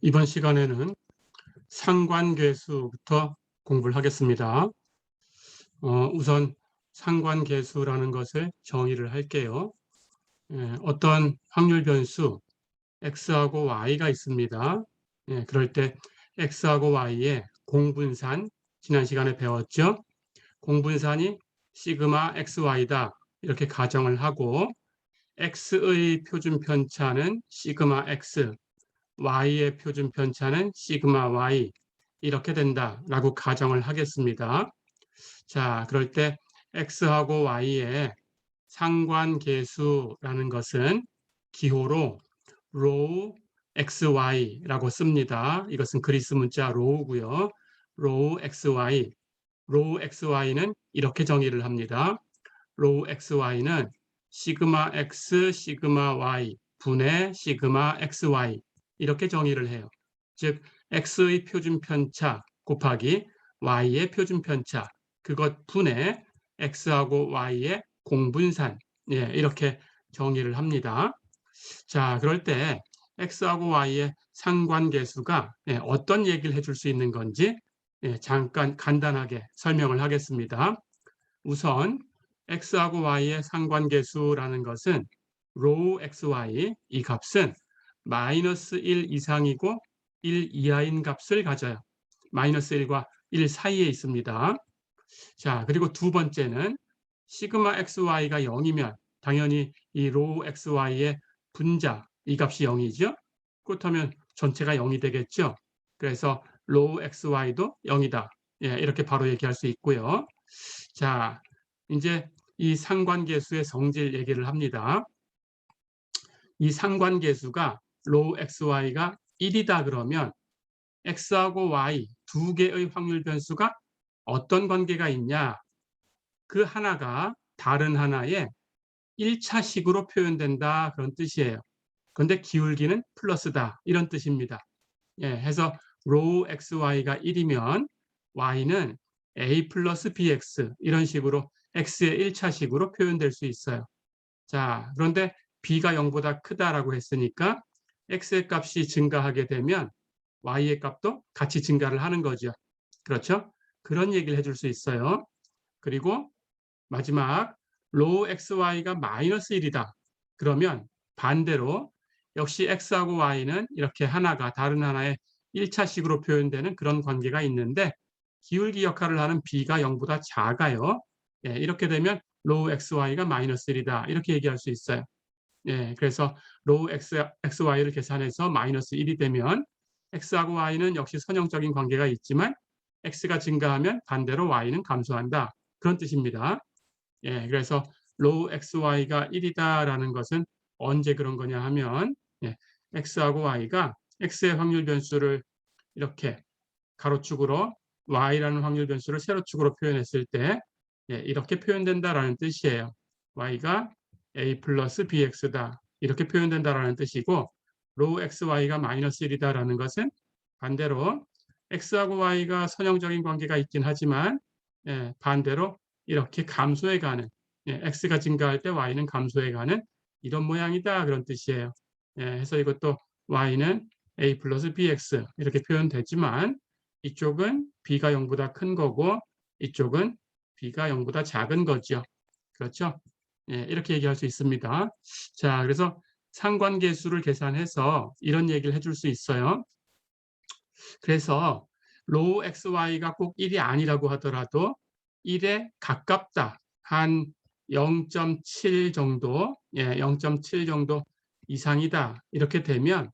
이번 시간에는 상관계수부터 공부를 하겠습니다. 우선 상관계수라는 것을 정의를 할게요. 어떤 확률 변수 x하고 y가 있습니다. 그럴 때 x하고 y의 공분산, 지난 시간에 배웠죠? 공분산이 시그마 xy다 이렇게 가정을 하고 x의 표준 편차는 시그마 x, y의 표준 편차는 시그마 y 이렇게 된다라고 가정을 하겠습니다. 자, 그럴 때 x하고 y의 상관계수라는 것은 기호로 로우 xy라고 씁니다. 이것은 그리스 문자 로우고요. 로우 xy, 로우 xy는 이렇게 정의를 합니다. 로우 xy는 시그마 x, 시그마 y 분의 시그마 xy 이렇게 정의를 해요. 즉 x의 표준 편차 곱하기 y의 표준 편차 그것 분의 x하고 y의 공분산 이렇게 정의를 합니다. 자, 그럴 때 x하고 y의 상관계수가 어떤 얘기를 해줄 수 있는 건지 잠깐 간단하게 설명을 하겠습니다. 우선 x하고 y의 상관계수라는 것은 로우 xy 이 값은 마이너스 1 이상이고 1 이하인 값을 가져요. 마이너스 1과 1 사이에 있습니다. 자, 그리고 두 번째는 시그마 xy가 0이면 당연히 이 로우 xy의 분자 이 값이 0이죠. 그렇다면 전체가 0이 되겠죠. 그래서 로우 xy도 0이다. 이렇게 바로 얘기할 수 있고요. 자, 이제 이 상관계수의 성질 얘기를 합니다. 이 상관계수가 로우 xy가 1이다 그러면 x하고 y 두 개의 확률 변수가 어떤 관계가 있냐? 그 하나가 다른 하나의 1차식으로 표현된다 그런 뜻이에요. 그런데 기울기는 플러스다 이런 뜻입니다. 해서 로우 xy가 1이면 y는 a 플러스 bx 이런 식으로 x의 1차식으로 표현될 수 있어요. 자, 그런데 b가 0보다 크다라고 했으니까 x의 값이 증가하게 되면 y의 값도 같이 증가를 하는 거죠. 그렇죠? 그런 얘기를 해줄 수 있어요. 그리고 마지막 로우 xy가 마이너스 1이다. 그러면 반대로 역시 x하고 y는 이렇게 하나가 다른 하나의 1차식으로 표현되는 그런 관계가 있는데 기울기 역할을 하는 b가 0보다 작아요. 이렇게 되면 로우 xy가 마이너스 1이다. 이렇게 얘기할 수 있어요. 그래서 로우 xy를 계산해서 마이너스 1이 되면 x하고 y는 역시 선형적인 관계가 있지만 x가 증가하면 반대로 y는 감소한다. 그런 뜻입니다. 그래서 로우 xy가 1이다라는 것은 언제 그런 거냐 하면 x하고 y가 x의 확률 변수를 이렇게 가로축으로 y라는 확률 변수를 세로축으로 표현했을 때 이렇게 표현된다라는 뜻이에요. y가 a 플러스 bx다. 이렇게 표현된다라는 뜻이고 로우 xy가 마이너스 1이다라는 것은 반대로 x하고 y가 선형적인 관계가 있긴 하지만 반대로 이렇게 감소해가는 x가 증가할 때 y는 감소해가는 이런 모양이다 그런 뜻이에요. 해서 이것도 y는 a 플러스 bx 이렇게 표현되지만 이쪽은 b가 0보다 큰 거고 이쪽은 b가 0보다 작은 거죠. 그렇죠? 이렇게 얘기할 수 있습니다. 자, 그래서 상관계수를 계산해서 이런 얘기를 해줄 수 있어요. 그래서 로우 xy가 꼭 1이 아니라고 하더라도 1에 가깝다. 한 0.7 정도, 0.7 정도 이상이다. 이렇게 되면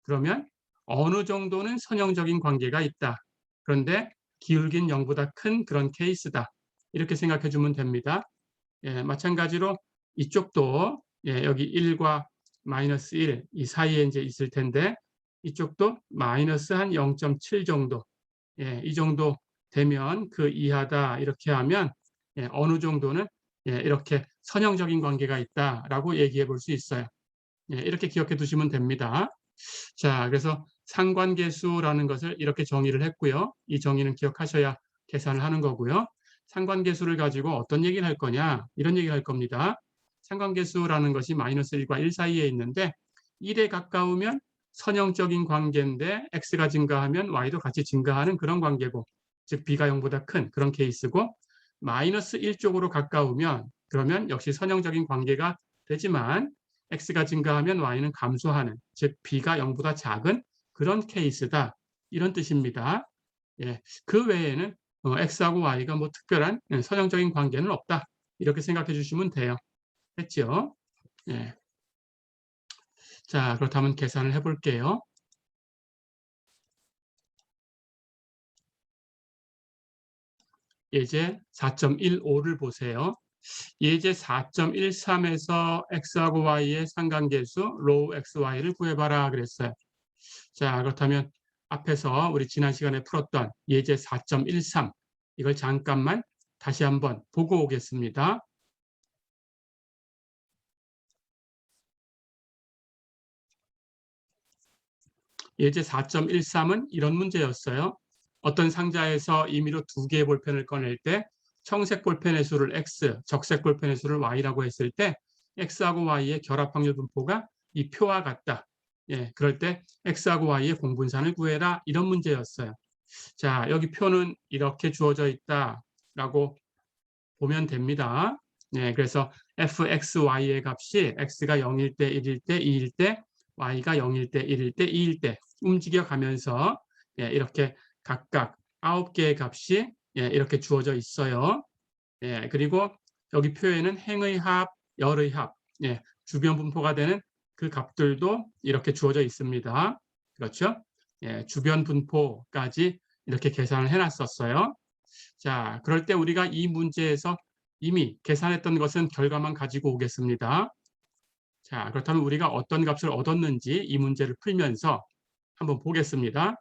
그러면 어느 정도는 선형적인 관계가 있다. 그런데 기울기는 0보다 큰 그런 케이스다. 이렇게 생각해 주면 됩니다. 마찬가지로 이쪽도 여기 1과 마이너스 1 이 사이에 이제 있을 텐데 이쪽도 마이너스 한 0.7 정도 이 정도 되면 그 이하다 이렇게 하면 어느 정도는 이렇게 선형적인 관계가 있다라고 얘기해 볼 수 있어요. 이렇게 기억해 두시면 됩니다. 자, 그래서 상관계수라는 것을 이렇게 정의를 했고요. 이 정의는 기억하셔야 계산을 하는 거고요. 상관계수를 가지고 어떤 얘기를 할 거냐 이런 얘기를 할 겁니다. 상관계수라는 것이 마이너스 1과 1 사이에 있는데 1에 가까우면 선형적인 관계인데 x가 증가하면 y도 같이 증가하는 그런 관계고, 즉 b가 0보다 큰 그런 케이스고, 마이너스 1 쪽으로 가까우면 그러면 역시 선형적인 관계가 되지만 x가 증가하면 y는 감소하는, 즉 b가 0보다 작은 그런 케이스다, 이런 뜻입니다. 예, 그 외에는 x하고 y가 뭐 특별한 선형적인 관계는 없다, 이렇게 생각해 주시면 돼요. 됐죠? 예. 자, 그렇다면 계산을 해볼게요. 예제 4.15를 보세요. 예제 4.13에서 x하고 y의 상관계수 로우 xy를 구해봐라 그랬어요. 자, 그렇다면 앞에서 우리 지난 시간에 풀었던 예제 4.13, 이걸 잠깐만 다시 한번 보고 오겠습니다. 예제 4.13은 이런 문제였어요. 어떤 상자에서 임의로 2개의 볼펜을 꺼낼 때 청색 볼펜의 수를 x, 적색 볼펜의 수를 y라고 했을 때 x하고 y의 결합 확률 분포가 이 표와 같다. 예, 그럴 때 x하고 y의 공분산을 구해라, 이런 문제였어요. 자, 여기 표는 이렇게 주어져 있다라고 보면 됩니다. 예, 그래서 fxy의 값이 x가 0일 때, 1일 때, 2일 때, y가 0일 때, 1일 때, 2일 때 움직여 가면서 예, 이렇게 각각 9개의 값이 예, 이렇게 주어져 있어요. 예, 그리고 여기 표에는 행의 합, 열의 합, 예, 주변 분포가 되는 그 값들도 이렇게 주어져 있습니다. 그렇죠? 예, 주변 분포까지 이렇게 계산을 해놨었어요. 자, 그럴 때 우리가 이 문제에서 이미 계산했던 것은 결과만 가지고 오겠습니다. 자, 그렇다면 우리가 어떤 값을 얻었는지 이 문제를 풀면서 한번 보겠습니다.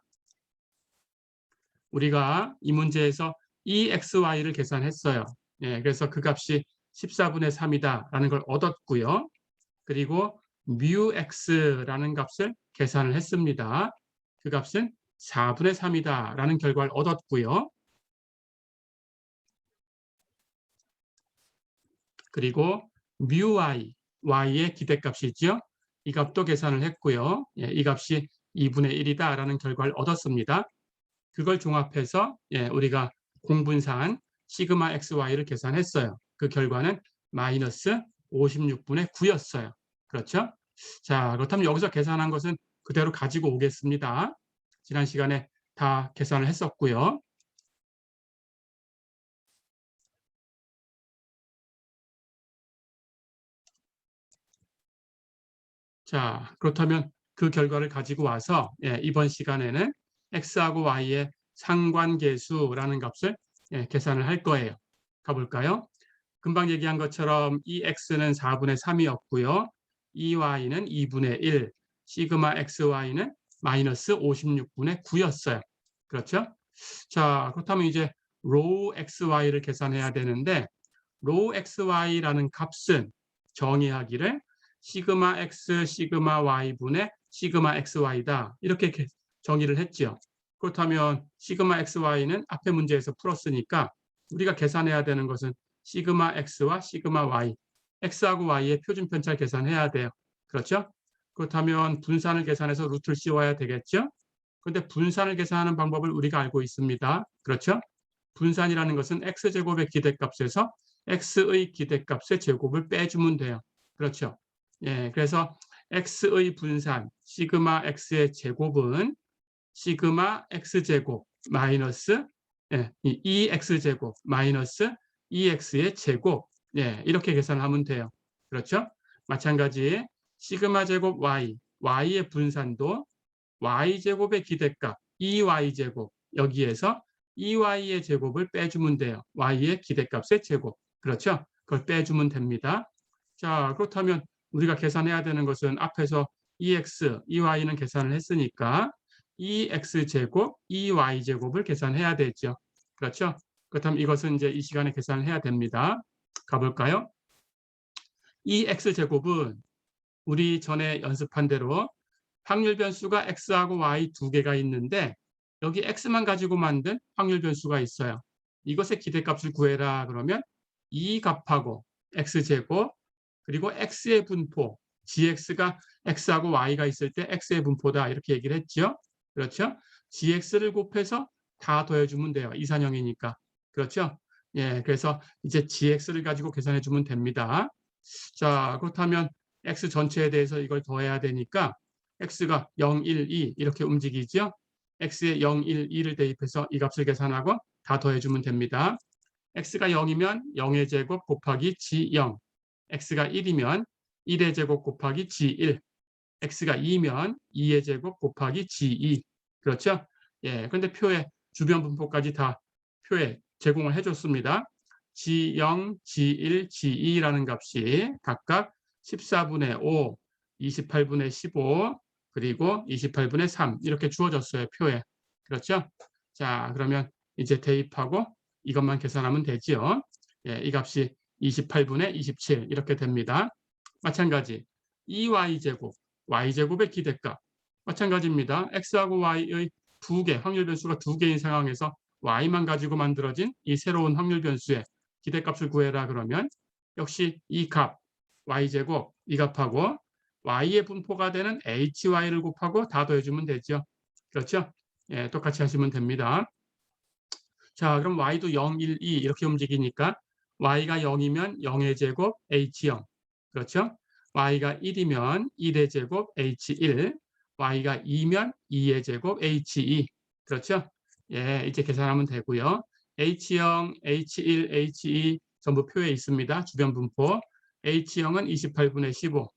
우리가 이 문제에서 EXY를 계산했어요. 예, 그래서 그 값이 14분의 3이다라는 걸 얻었고요. 그리고 뮤X라는 값을 계산을 했습니다. 그 값은 4분의 3이다라는 결과를 얻었고요. 그리고 뮤y, y의 기대값이죠. 이 값도 계산을 했고요. 예, 이 값이 2분의 1이다라는 결과를 얻었습니다. 그걸 종합해서 예, 우리가 공분산 시그마 xy를 계산했어요. 그 결과는 마이너스 56분의 9였어요. 그렇죠? 자, 그렇다면 여기서 계산한 것은 그대로 가지고 오겠습니다. 지난 시간에 다 계산을 했었고요. 자, 그렇다면 그 결과를 가지고 와서 예, 이번 시간에는 x하고 y의 상관계수라는 값을 예, 계산을 할 거예요. 가볼까요? 금방 얘기한 것처럼 이 x는 4분의 3이었고요. 이 y는 2분의 1, 시그마 xy는 마이너스 56분의 9였어요. 그렇죠? 자, 그렇다면 이제 로우 xy를 계산해야 되는데 로우 xy라는 값은 정의하기를 시그마 x, 시그마 y분의 시그마 xy다, 이렇게 정의를 했죠. 그렇다면 시그마 xy는 앞에 문제에서 풀었으니까 우리가 계산해야 되는 것은 시그마 x와 시그마 y, x하고 y의 표준 편차를 계산해야 돼요. 그렇죠? 그렇다면 분산을 계산해서 루트를 씌워야 되겠죠? 그런데 분산을 계산하는 방법을 우리가 알고 있습니다. 그렇죠? 분산이라는 것은 x제곱의 기대값에서 x의 기대값의 제곱을 빼주면 돼요. 그렇죠? 예, 그래서 x의 분산 시그마 x의 제곱은 시그마 x제곱 마이너스 예, 2x제곱 마이너스 2x의 제곱, 예, 이렇게 계산하면 돼요. 그렇죠? 마찬가지 시그마 제곱 y, y의 분산도 y제곱의 기대값 2y제곱, 여기에서 2y의 제곱을 빼주면 돼요. y의 기대값의 제곱. 그렇죠? 그걸 빼주면 됩니다. 자, 그렇다면 우리가 계산해야 되는 것은 앞에서 2x, 2y는 계산을 했으니까 2x제곱, 2y제곱을 계산해야 되죠. 그렇죠? 그렇다면 이것은 이제 이 시간에 계산을 해야 됩니다. 가볼까요? 2x제곱은 우리 전에 연습한 대로 확률 변수가 x하고 y 두 개가 있는데 여기 x만 가지고 만든 확률 변수가 있어요. 이것의 기대값을 구해라 그러면 이 값하고 x제곱 그리고 x의 분포 gx가 x하고 y가 있을 때 x의 분포다 이렇게 얘기를 했죠. 그렇죠? gx를 곱해서 다 더해주면 돼요. 이산형이니까. 그렇죠? 예, 그래서 이제 gx를 가지고 계산해 주면 됩니다. 자, 그렇다면 x 전체에 대해서 이걸 더해야 되니까 x가 0, 1, 2 이렇게 움직이죠. x에 0, 1, 2를 대입해서 이 값을 계산하고 다 더해주면 됩니다. x가 0이면 0의 제곱 곱하기 g0, x가 1이면 1의 제곱 곱하기 g1, x가 2면 2의 제곱 곱하기 g2. 그렇죠? 예, 그런데 표에 주변 분포까지 다 표에 제공을 해줬습니다. g0, g1, g2라는 값이 각각 14분의 5, 28분의 15, 그리고 28분의 3 이렇게 주어졌어요. 표에. 그렇죠? 자, 그러면 이제 대입하고 이것만 계산하면 되지요. 예, 이 값이 28분의 27 이렇게 됩니다. 마찬가지 2y제곱, y제곱의 기대값 마찬가지입니다. x하고 y의 두 개, 확률 변수가 두 개인 상황에서 y만 가지고 만들어진 이 새로운 확률 변수의 기대값을 구해라 그러면 역시 이 값, y제곱, 이 값하고 y의 분포가 되는 hy를 곱하고 다 더해주면 되죠. 그렇죠? 예, 똑같이 하시면 됩니다. 자, 그럼 y도 0, 1, 2 이렇게 움직이니까 y가 0이면 0의 제곱 h0. 그렇죠? y가 1이면 1의 제곱 h1. y가 2면 2의 제곱 h2. 그렇죠? 예, 이제 계산하면 되고요. h0, h1, h2 전부 표에 있습니다. 주변 분포. h0은 28분의 15,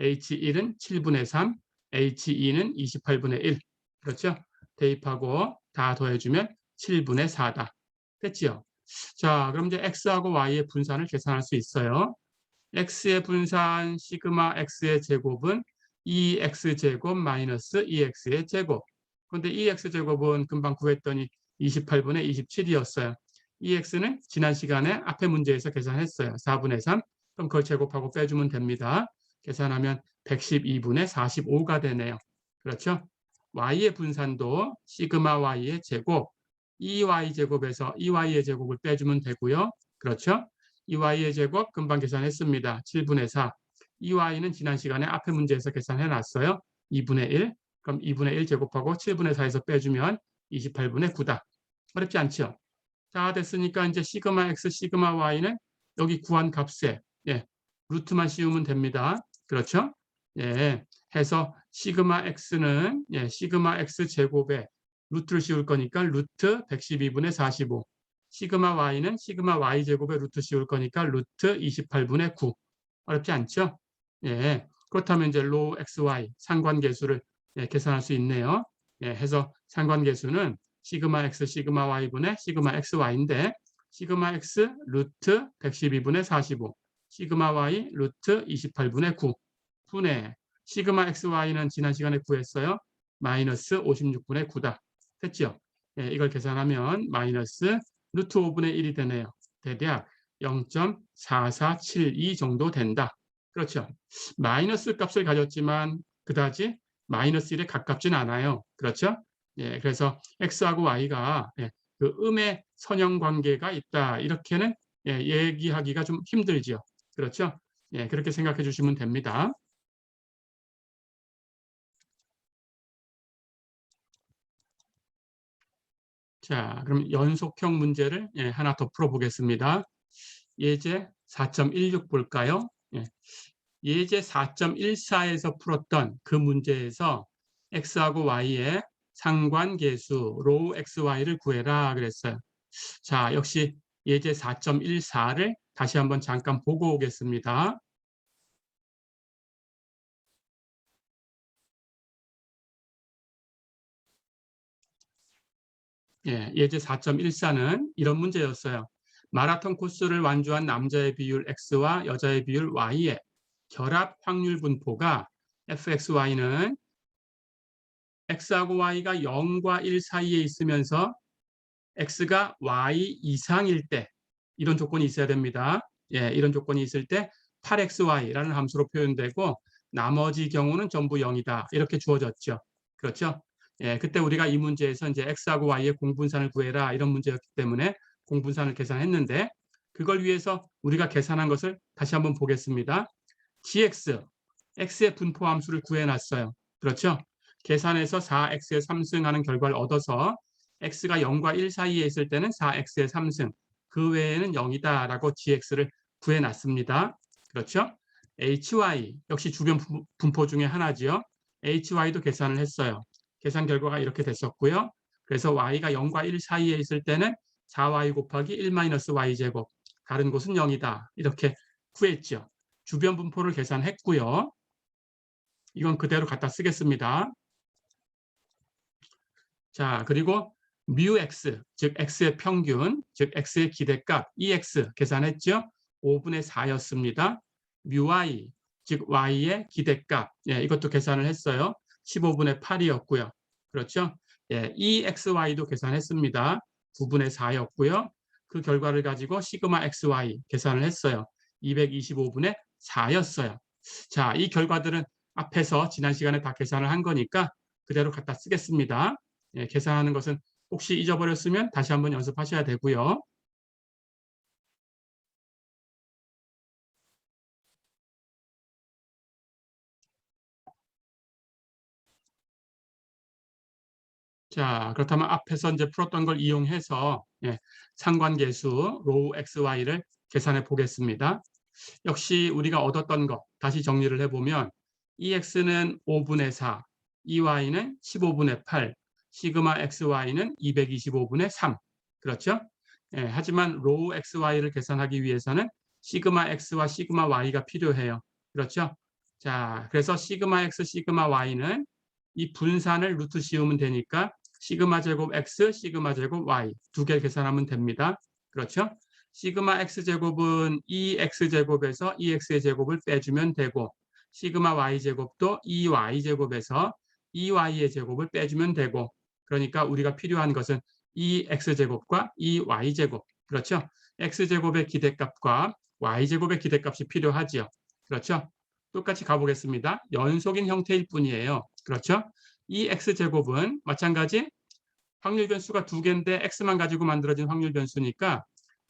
h1은 7분의 3, h2는 28분의 1. 그렇죠? 대입하고 다 더해주면 7분의 4다. 됐죠? 자, 그럼 이제 x하고 y의 분산을 계산할 수 있어요. x의 분산 시그마 x의 제곱은 2x제곱 마이너스 2x의 제곱. 그런데 2x제곱은 금방 구했더니 28분의 27이었어요. 2x는 지난 시간에 앞에 문제에서 계산했어요. 4분의 3. 그럼 그걸 제곱하고 빼주면 됩니다. 계산하면 112분의 45가 되네요. 그렇죠? y의 분산도 시그마 y의 제곱 2y제곱에서 2y의 제곱을 빼주면 되고요. 그렇죠? 2y의 제곱 금방 계산했습니다. 7분의 4. 2y는 지난 시간에 앞에 문제에서 계산해놨어요. 2분의 1. 그럼 2분의 1 제곱하고 7분의 4에서 빼주면 28분의 9다. 어렵지 않죠? 자, 됐으니까 이제 시그마 x, 시그마 y는 여기 구한 값에 루트만 씌우면 됩니다. 그렇죠? 예, 해서 시그마 x는 시그마 x 제곱에 루트를 씌울 거니까 루트 112분의 45. 시그마 y는 시그마 y 제곱에 루트 씌울 거니까 루트 28분의 9. 어렵지 않죠? 예, 그렇다면 이제 로 xy 상관계수를 계산할 수 있네요. 해서 상관계수는 시그마 x, 시그마 y분의 시그마 xy인데 시그마 x 루트 112분의 45, 시그마 y 루트 28분의 9 분의 시그마 xy는 지난 시간에 구했어요. 마이너스 56분의 9다. 됐죠? 이걸 계산하면 마이너스 루트 5분의 1이 되네요. 대략 0.4472 정도 된다. 그렇죠? 마이너스 값을 가졌지만 그다지 마이너스 1에 가깝진 않아요. 그렇죠? 그래서 x하고 y가 그 음의 선형 관계가 있다. 이렇게는 얘기하기가 좀 힘들죠. 그렇죠? 그렇게 생각해 주시면 됩니다. 자, 그럼 연속형 문제를 하나 더 풀어보겠습니다. 예제 4.16 볼까요? 예제 4.14에서 풀었던 그 문제에서 x하고 y의 상관계수 로우 xy를 구해라 그랬어요. 자, 역시 예제 4.14를 다시 한번 잠깐 보고 오겠습니다. 예제 4.14는 이런 문제였어요. 마라톤 코스를 완주한 남자의 비율 x와 여자의 비율 y의 결합 확률 분포가 fxy는 x하고 y가 0과 1 사이에 있으면서 x가 y 이상일 때 이런 조건이 있어야 됩니다. 이런 조건이 있을 때 8xy라는 함수로 표현되고 나머지 경우는 전부 0이다. 이렇게 주어졌죠. 그렇죠? 그때 우리가 이 문제에서 이제 x하고 y의 공분산을 구해라 이런 문제였기 때문에 공분산을 계산했는데 그걸 위해서 우리가 계산한 것을 다시 한번 보겠습니다. gx x의 분포 함수를 구해놨어요. 그렇죠? 계산해서 4x의 3승 하는 결과를 얻어서 x가 0과 1 사이에 있을 때는 4x의 3승, 그 외에는 0이다라고 gx를 구해놨습니다. 그렇죠? hy, 역시 주변 분포 중에 하나지요. hy도 계산을 했어요. 계산 결과가 이렇게 됐었고요. 그래서 y가 0과 1 사이에 있을 때는 4y 곱하기 1-y제곱, 다른 곳은 0이다. 이렇게 구했죠. 주변 분포를 계산했고요. 이건 그대로 갖다 쓰겠습니다. 자, 그리고 μx, 즉 x의 평균, 즉 x의 기대값 EX 계산했죠? 5분의 4였습니다. μy, 즉 y의 기대값, 예, 이것도 계산을 했어요. 15분의 8이었고요. 그렇죠? 예, EXY도 계산했습니다. 9분의 4였고요. 그 결과를 가지고 시그마 XY 계산을 했어요. 225분의 4였어요. 자, 이 결과들은 앞에서 지난 시간에 다 계산을 한 거니까 그대로 갖다 쓰겠습니다. 예, 계산하는 것은 혹시 잊어버렸으면 다시 한번 연습하셔야 되고요. 자, 그렇다면 앞에서 이제 풀었던 걸 이용해서 예, 상관계수 로우 xy를 계산해 보겠습니다. 역시 우리가 얻었던 것 다시 정리를 해보면 EX는 5분의 4, EY는 15분의 8, 시그마 XY는 225분의 3. 그렇죠? 예, 하지만 로우 XY를 계산하기 위해서는 시그마 X와 시그마 Y가 필요해요. 그렇죠? 자, 그래서 시그마 X, 시그마 Y는 이 분산을 루트 씌우면 되니까 시그마 제곱 X, 시그마 제곱 Y 두 개 계산하면 됩니다. 그렇죠? 시그마 X제곱은 2X제곱에서 2X의 제곱을 빼주면 되고 시그마 Y제곱도 2Y제곱에서 2Y의 제곱을 빼주면 되고 그러니까 우리가 필요한 것은 2X제곱과 2Y제곱 그렇죠? X제곱의 기대값과 Y제곱의 기대값이 필요하지요. 그렇죠? 똑같이 가보겠습니다. 연속인 형태일 뿐이에요. 그렇죠? 이 X제곱은 마찬가지 확률 변수가 두 개인데 X만 가지고 만들어진 확률 변수니까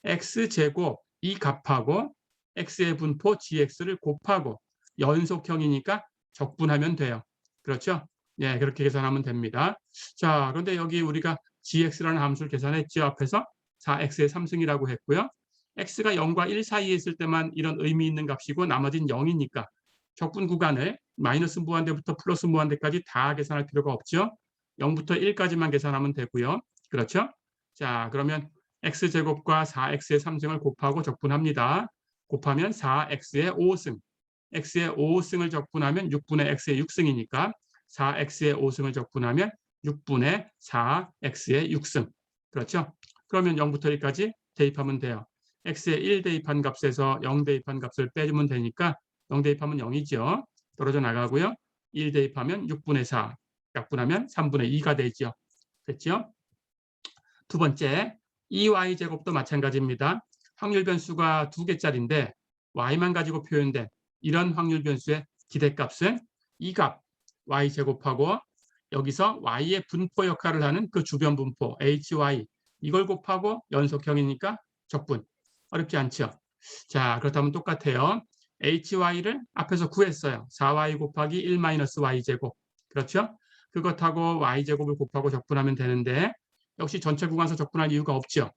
X제곱 이 값하고 X의 분포 GX를 곱하고 연속형이니까 적분하면 돼요. 그렇죠? 예, 그렇게 계산하면 됩니다. 자, 그런데 여기 우리가 GX라는 함수를 계산했죠. 앞에서 4X의 3승이라고 했고요. X가 0과 1 사이에 있을 때만 이런 의미 있는 값이고 나머지는 0이니까 적분 구간을 마이너스 무한대부터 플러스 무한대까지 다 계산할 필요가 없죠. 0부터 1까지만 계산하면 되고요. 그렇죠? 자, 그러면 x제곱과 4x의 3승을 곱하고 적분합니다. 곱하면 4x의 5승. x의 5승을 적분하면 6분의 x의 6승이니까 4x의 5승을 적분하면 6분의 4x의 6승. 그렇죠? 그러면 0부터 1까지 대입하면 돼요. x의 1 대입한 값에서 0 대입한 값을 빼주면 되니까 0 대입하면 0이죠. 떨어져 나가고요. 1 대입하면 6분의 4. 약분하면 3분의 2가 되죠. 됐죠? 두 번째, 2y제곱도 마찬가지입니다. 확률 변수가 두 개짜리인데 y만 가지고 표현된 이런 확률 변수의 기대값은 이 값 y제곱하고 여기서 y의 분포 역할을 하는 그 주변 분포 hy 이걸 곱하고 연속형이니까 적분. 어렵지 않죠? 자, 그렇다면 똑같아요. hy를 앞에서 구했어요. 4y 곱하기 1-y제곱. 그렇죠? 그것하고 y제곱을 곱하고 적분하면 되는데 역시 전체 구간에서 적분할 이유가 없죠.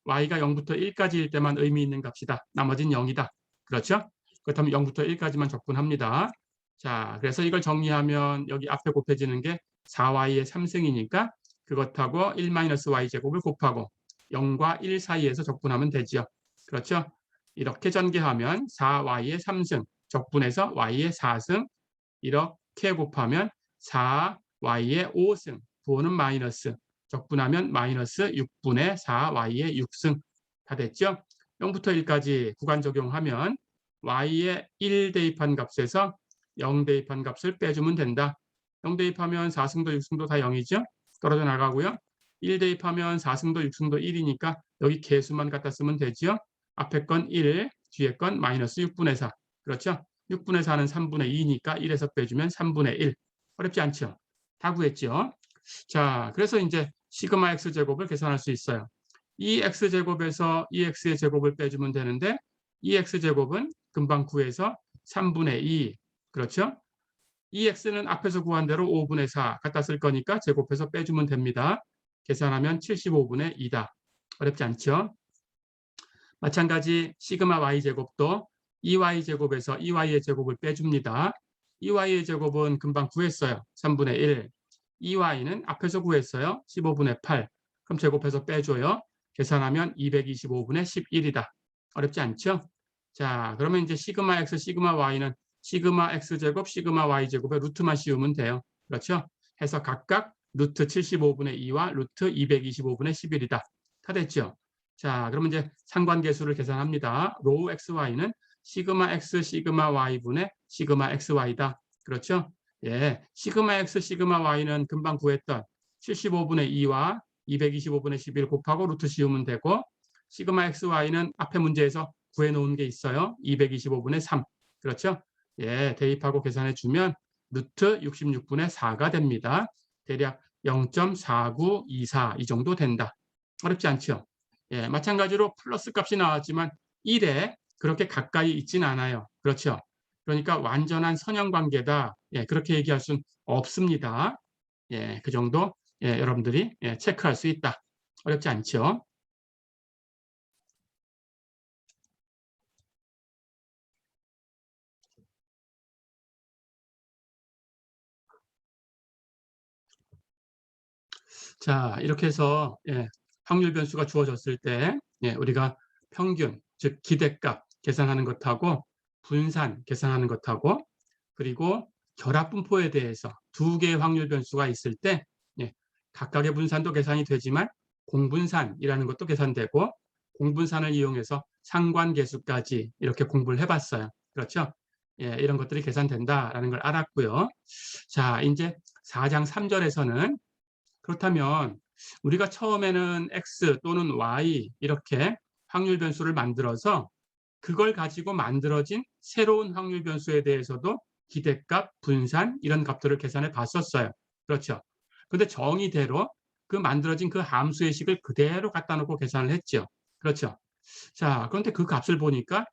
y가 0부터 1까지일 때만 의미 있는 값이다. 나머지는 0이다. 그렇죠? 그렇다면 0부터 1까지만 적분합니다. 자, 그래서 이걸 정리하면 여기 앞에 곱해지는 게 4y의 3승이니까 그것하고 1-y제곱을 곱하고 0과 1 사이에서 적분하면 되죠. 그렇죠? 이렇게 전개하면 4y의 3승 적분해서 y의 4승 이렇게 곱하면 4y의 5승 부호는 마이너스 적분하면 마이너스 6분의 4y의 6승 다 됐죠? 0부터 1까지 구간 적용하면 y의 1 대입한 값에서 0 대입한 값을 빼주면 된다. 0 대입하면 4승도 6승도 다 0이죠? 떨어져 나가고요. 1 대입하면 4승도 6승도 1이니까 여기 개수만 갖다 쓰면 되죠? 앞에 건 1, 뒤에 건 마이너스 6분의 4. 그렇죠? 6분의 4는 3분의 2니까 1에서 빼주면 3분의 1. 어렵지 않죠? 다 구했죠? 자, 그래서 이제 시그마 x제곱을 계산할 수 있어요. 이 x제곱에서 이 x의 제곱을 빼주면 되는데 이 x제곱은 금방 구해서 3분의 2, 그렇죠? 이 x는 앞에서 구한 대로 5분의 4 갖다 쓸 거니까 제곱해서 빼주면 됩니다. 계산하면 75분의 2다. 어렵지 않죠? 마찬가지 시그마 y제곱도 2y제곱에서 2y의 제곱을 빼줍니다. 2y의 제곱은 금방 구했어요. 3분의 1. 2y는 앞에서 구했어요. 15분의 8. 그럼 제곱해서 빼줘요. 계산하면 225분의 11이다. 어렵지 않죠? 자, 그러면 이제 시그마 x, 시그마 y는 시그마 x제곱, 시그마 y제곱의 루트만 씌우면 돼요. 그렇죠? 해서 각각 루트 75분의 2와 루트 225분의 11이다. 다 됐죠? 자, 그러면 이제 상관계수를 계산합니다. 로우 xy는 시그마 x, 시그마 y분의 시그마 xy다. 그렇죠? 예, 시그마 x, 시그마 y는 금방 구했던 75분의 2와 225분의 11 곱하고 루트 씌우면 되고, 시그마 xy는 앞에 문제에서 구해놓은 게 있어요. 225분의 3. 그렇죠? 예, 대입하고 계산해 주면 루트 66분의 4가 됩니다. 대략 0.4924 이 정도 된다. 어렵지 않죠? 예, 마찬가지로 플러스 값이 나왔지만 1에 그렇게 가까이 있진 않아요. 그렇죠? 그러니까 완전한 선형관계다. 예, 그렇게 얘기할 수는 없습니다. 예, 그 정도 예, 여러분들이 예, 체크할 수 있다. 어렵지 않죠? 자, 이렇게 해서 예, 확률 변수가 주어졌을 때 예, 우리가 평균, 즉 기대값 계산하는 것하고 분산 계산하는 것하고 그리고 결합 분포에 대해서 두 개의 확률 변수가 있을 때 예, 각각의 분산도 계산이 되지만 공분산이라는 것도 계산되고 공분산을 이용해서 상관계수까지 이렇게 공부를 해봤어요. 그렇죠? 예, 이런 것들이 계산된다라는 걸 알았고요. 자, 이제 4장 3절에서는 그렇다면 우리가 처음에는 x 또는 y 이렇게 확률 변수를 만들어서 그걸 가지고 만들어진 새로운 확률 변수에 대해서도 기대값, 분산 이런 값들을 계산해 봤었어요. 그렇죠. 근데 정의대로 그 만들어진 그 함수의 식을 그대로 갖다 놓고 계산을 했죠. 그렇죠. 자, 그런데 그 값을 보니까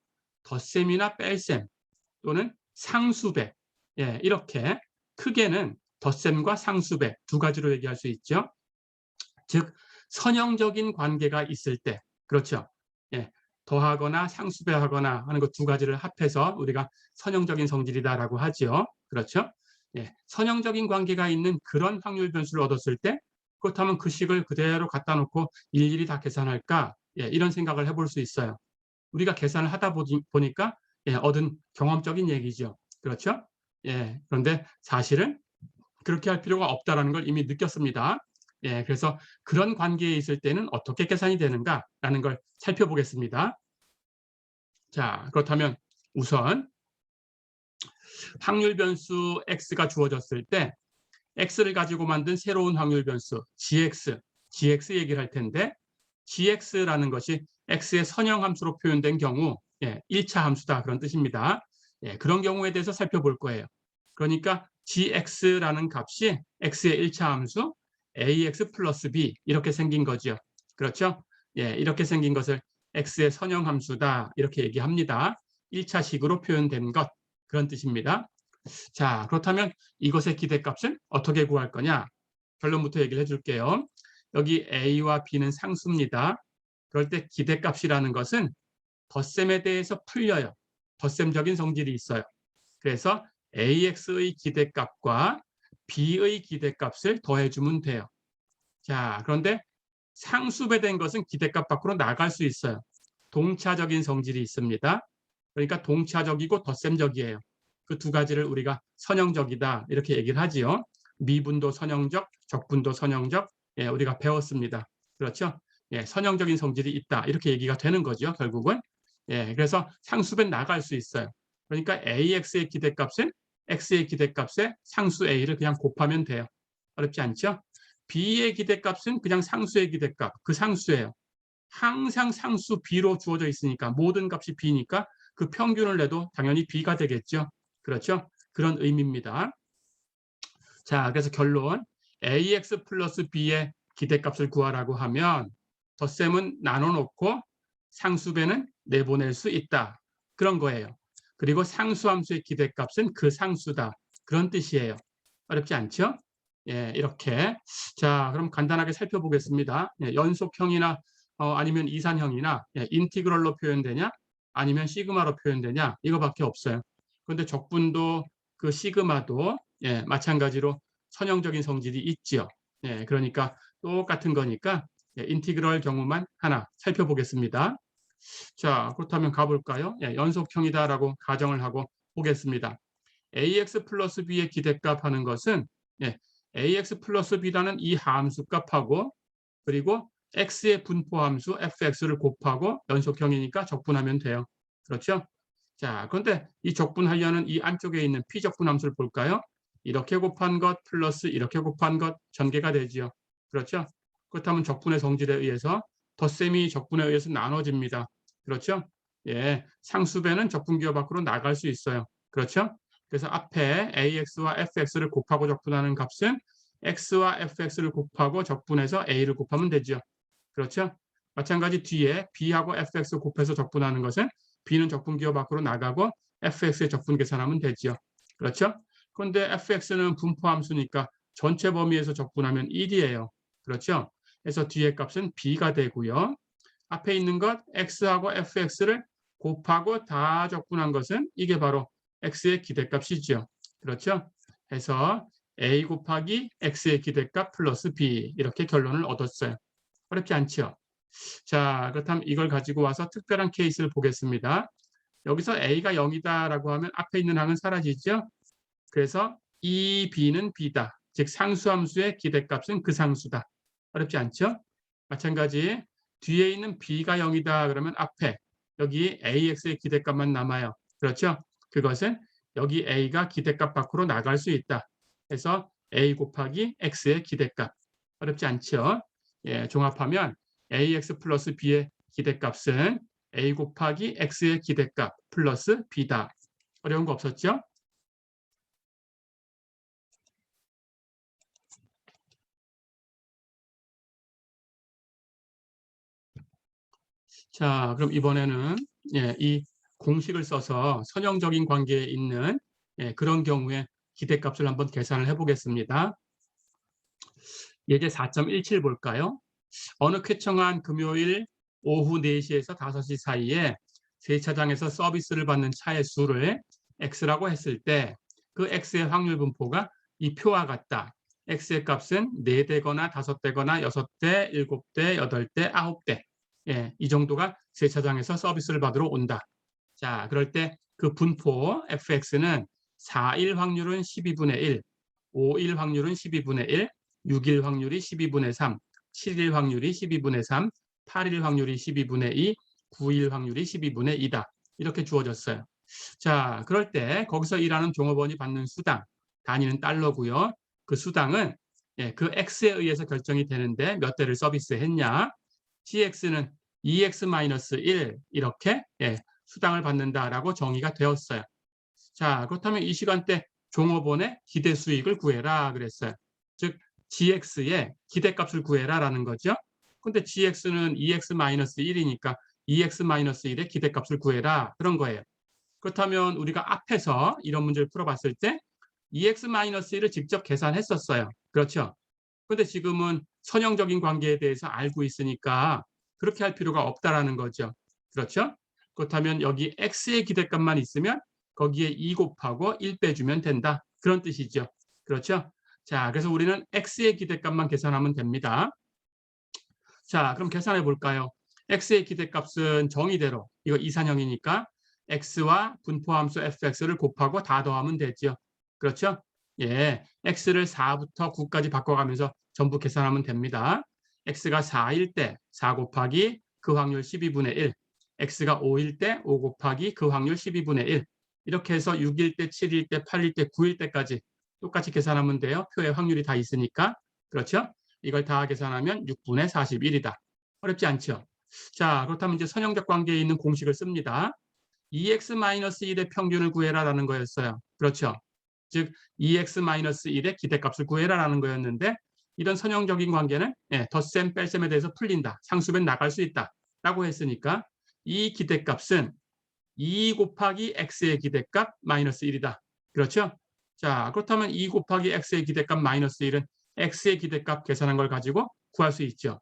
덧셈이나 뺄셈 또는 상수배 예, 이렇게 크게는 덧셈과 상수배 두 가지로 얘기할 수 있죠. 즉 선형적인 관계가 있을 때 그렇죠. 예, 더하거나 상수배하거나 하는 것 두 가지를 합해서 우리가 선형적인 성질이다라고 하죠. 그렇죠. 예, 선형적인 관계가 있는 그런 확률 변수를 얻었을 때 그렇다면 그 식을 그대로 갖다 놓고 일일이 다 계산할까? 예, 이런 생각을 해볼 수 있어요. 우리가 계산을 하다 보니까 예, 얻은 경험적인 얘기죠. 그렇죠? 예, 그런데 사실은 그렇게 할 필요가 없다는 걸 이미 느꼈습니다. 예, 그래서 그런 관계에 있을 때는 어떻게 계산이 되는가라는 걸 살펴보겠습니다. 자, 그렇다면 우선 확률 변수 x가 주어졌을 때 x를 가지고 만든 새로운 확률 변수 gx 얘기를 할 텐데 gx라는 것이 x의 선형함수로 표현된 경우 예, 1차 함수다 그런 뜻입니다. 예, 그런 경우에 대해서 살펴볼 거예요. 그러니까 gx라는 값이 x의 1차 함수 ax 플러스 b 이렇게 생긴 거죠. 그렇죠? 예, 이렇게 생긴 것을 x의 선형함수다 이렇게 얘기합니다. 1차식으로 표현된 것 그런 뜻입니다. 자, 그렇다면 이것의 기대값을 어떻게 구할 거냐? 결론부터 얘기를 해줄게요. 여기 a와 b는 상수입니다. 그럴 때 기대값이라는 것은 덧셈에 대해서 풀려요. 덧셈적인 성질이 있어요. 그래서 AX의 기대값과 B의 기대값을 더해주면 돼요. 자, 그런데 상수배된 것은 기대값 밖으로 나갈 수 있어요. 동차적인 성질이 있습니다. 그러니까 동차적이고 덧셈적이에요. 그 두 가지를 우리가 선형적이다 이렇게 얘기를 하지요. 미분도 선형적, 적분도 선형적 예, 우리가 배웠습니다. 그렇죠? 예, 선형적인 성질이 있다 이렇게 얘기가 되는 거죠. 결국은 예, 그래서 상수배는 나갈 수 있어요. 그러니까 AX의 기대값은 X의 기대값에 상수 A를 그냥 곱하면 돼요. 어렵지 않죠? B의 기대값은 그냥 상수의 기대값, 그 상수예요. 항상 상수 B로 주어져 있으니까 모든 값이 B니까 그 평균을 내도 당연히 B가 되겠죠. 그렇죠? 그런 의미입니다. 자, 그래서 결론 AX 플러스 B의 기대값을 구하라고 하면 덧셈은 나눠놓고 상수배는 내보낼 수 있다. 그런 거예요. 그리고 상수함수의 기대값은 그 상수다. 그런 뜻이에요. 어렵지 않죠? 예, 이렇게. 자, 그럼 간단하게 살펴보겠습니다. 예, 연속형이나 아니면 이산형이나 인티그럴로 표현되냐 아니면 시그마로 표현되냐 이거밖에 없어요. 그런데 적분도 그 시그마도 마찬가지로 선형적인 성질이 있지요. 예, 그러니까 똑같은 거니까 인티그럴 경우만 하나 살펴보겠습니다. 자, 그렇다면 가볼까요? 연속형이다라고 가정을 하고 보겠습니다. ax 플러스 b의 기대값 하는 것은 ax 플러스 b라는 이 함수 값하고 그리고 x의 분포함수 fx를 곱하고 연속형이니까 적분하면 돼요. 그렇죠? 자, 그런데 이 적분하려는 이 안쪽에 있는 p적분함수를 볼까요? 이렇게 곱한 것 플러스 이렇게 곱한 것 전개가 되지요. 그렇죠? 그렇다면 적분의 성질에 의해서 덧셈이 적분에 의해서 나눠집니다. 그렇죠? 예, 상수배는 적분기호 밖으로 나갈 수 있어요. 그렇죠? 그래서 앞에 ax와 fx를 곱하고 적분하는 값은 x와 fx를 곱하고 적분해서 a를 곱하면 되죠. 그렇죠? 마찬가지 뒤에 b하고 fx 곱해서 적분하는 것은 b는 적분기호 밖으로 나가고 fx의 적분 계산하면 되죠. 그렇죠? 그런데 fx는 분포함수니까 전체 범위에서 적분하면 1이에요. 그렇죠? 그래서 뒤에 값은 b가 되고요. 앞에 있는 것 x하고 fx를 곱하고 다 적분한 것은 이게 바로 x의 기대값이죠. 그렇죠? 해서 a 곱하기 x의 기대값 플러스 b 이렇게 결론을 얻었어요. 어렵지 않죠? 자, 그렇다면 이걸 가지고 와서 특별한 케이스를 보겠습니다. 여기서 a가 0이다라고 하면 앞에 있는 항은 사라지죠? 그래서 이 b는 b다. 즉 상수함수의 기대값은 그 상수다. 어렵지 않죠? 마찬가지 뒤에 있는 b가 0이다 그러면 앞에 여기 ax의 기대값만 남아요. 그렇죠? 그것은 여기 a가 기대값 밖으로 나갈 수 있다. 그래서 a 곱하기 x의 기대값. 어렵지 않죠? 예, 종합하면 ax 플러스 b의 기대값은 a 곱하기 x의 기대값 플러스 b다. 어려운 거 없었죠? 자, 그럼 이번에는 이 공식을 써서 선형적인 관계에 있는 그런 경우에 기대값을 한번 계산을 해보겠습니다. 예제 4.17 볼까요? 어느 쾌청한 금요일 오후 4시에서 5시 사이에 세차장에서 서비스를 받는 차의 수를 x라고 했을 때 그 x의 확률 분포가 이 표와 같다. x의 값은 4대거나 5대거나 6대, 7대, 8대, 9대. 이 정도가 세차장에서 서비스를 받으러 온다. 자, 그럴 때 그 분포 fx는 4일 확률은 12분의 1, 5일 확률은 12분의 1, 6일 확률이 12분의 3, 7일 확률이 12분의 3, 8일 확률이 12분의 2, 9일 확률이 12분의 2다. 이렇게 주어졌어요. 자, 그럴 때 거기서 일하는 종업원이 받는 수당, 단위는 달러고요. 그 수당은 그 x에 의해서 결정이 되는데 몇 대를 서비스했냐. gx는 2x-1 이렇게 수당을 받는다라고 정의가 되었어요. 자, 그렇다면 이 시간대 종업원의 기대 수익을 구해라 그랬어요. 즉 gx의 기대값을 구해라라는 거죠. 근데 gx는 2x-1이니까 2x-1의 기대값을 구해라 그런 거예요. 그렇다면 우리가 앞에서 이런 문제를 풀어봤을 때 2x-1을 직접 계산했었어요. 그렇죠? 근데 지금은 선형적인 관계에 대해서 알고 있으니까 그렇게 할 필요가 없다라는 거죠. 그렇죠? 그렇다면 여기 x의 기대값만 있으면 거기에 2 곱하고 1 빼주면 된다. 그런 뜻이죠. 그렇죠? 자, 그래서 우리는 x의 기대값만 계산하면 됩니다. 자, 그럼 계산해 볼까요? x의 기대값은 정의대로 이거 이산형이니까 x와 분포함수 fx를 곱하고 다 더하면 되죠. 그렇죠? 예, x를 4부터 9까지 바꿔가면서 전부 계산하면 됩니다. x가 4일 때 4 곱하기 그 확률 12분의 1, x가 5일 때 5 곱하기 그 확률 12분의 1, 이렇게 해서 6일 때, 7일 때, 8일 때, 9일 때까지 똑같이 계산하면 돼요. 표에 확률이 다 있으니까. 그렇죠? 이걸 다 계산하면 6분의 41이다. 어렵지 않죠? 자, 그렇다면 이제 선형적 관계에 있는 공식을 씁니다. 2x-1의 평균을 구해라라는 거였어요. 그렇죠? 즉 2x-1의 기대값을 구해라라는 거였는데 이런 선형적인 관계는 덧셈, 뺄셈에 대해서 풀린다. 상수변 나갈 수 있다. 라고 했으니까 이 기대값은 2 곱하기 x의 기대값 마이너스 1이다. 그렇죠? 자, 그렇다면 2 곱하기 x의 기대값 마이너스 1은 x의 기대값 계산한 걸 가지고 구할 수 있죠.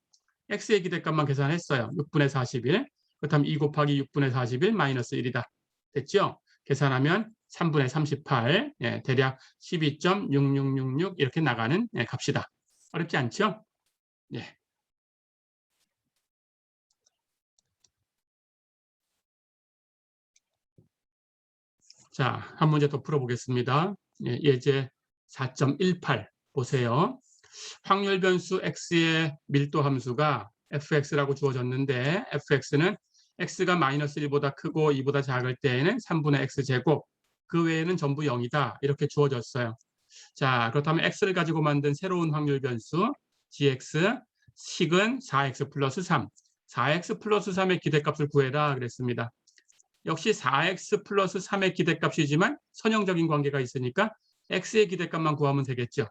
x의 기대값만 계산했어요. 6분의 41. 그렇다면 2 곱하기 6분의 41 마이너스 1이다. 됐죠? 계산하면 3분의 38, 예, 대략 12.6666 이렇게 나가는 값이다. 어렵지 않죠? 예. 자, 한 문제 더 풀어보겠습니다. 예, 예제 4.18 보세요. 확률 변수 x의 밀도 함수가 fx라고 주어졌는데 fx는 x가 마이너스 1보다 크고 2보다 작을 때에는 3분의 x제곱, 그 외에는 전부 0이다. 이렇게 주어졌어요. 자, 그렇다면 x를 가지고 만든 새로운 확률 변수 gx, 식은 4x 플러스 3, 4x 플러스 3의 기대값을 구해라 그랬습니다. 역시 4x 플러스 3의 기대값이지만 선형적인 관계가 있으니까 x의 기대값만 구하면 되겠죠.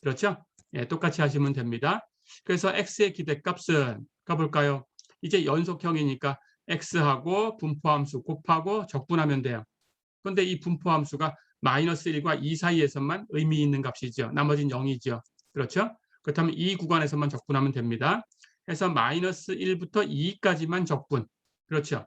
그렇죠? 예, 똑같이 하시면 됩니다. 그래서 x의 기대값은 가볼까요? 이제 연속형이니까 x하고 분포함수 곱하고 적분하면 돼요. 그런데 이 분포함수가 마이너스 1과 2 사이에서만 의미 있는 값이죠. 나머지는 0이죠. 그렇죠? 그렇다면 이 구간에서만 적분하면 됩니다. 그래서 마이너스 1부터 2까지만 적분. 그렇죠?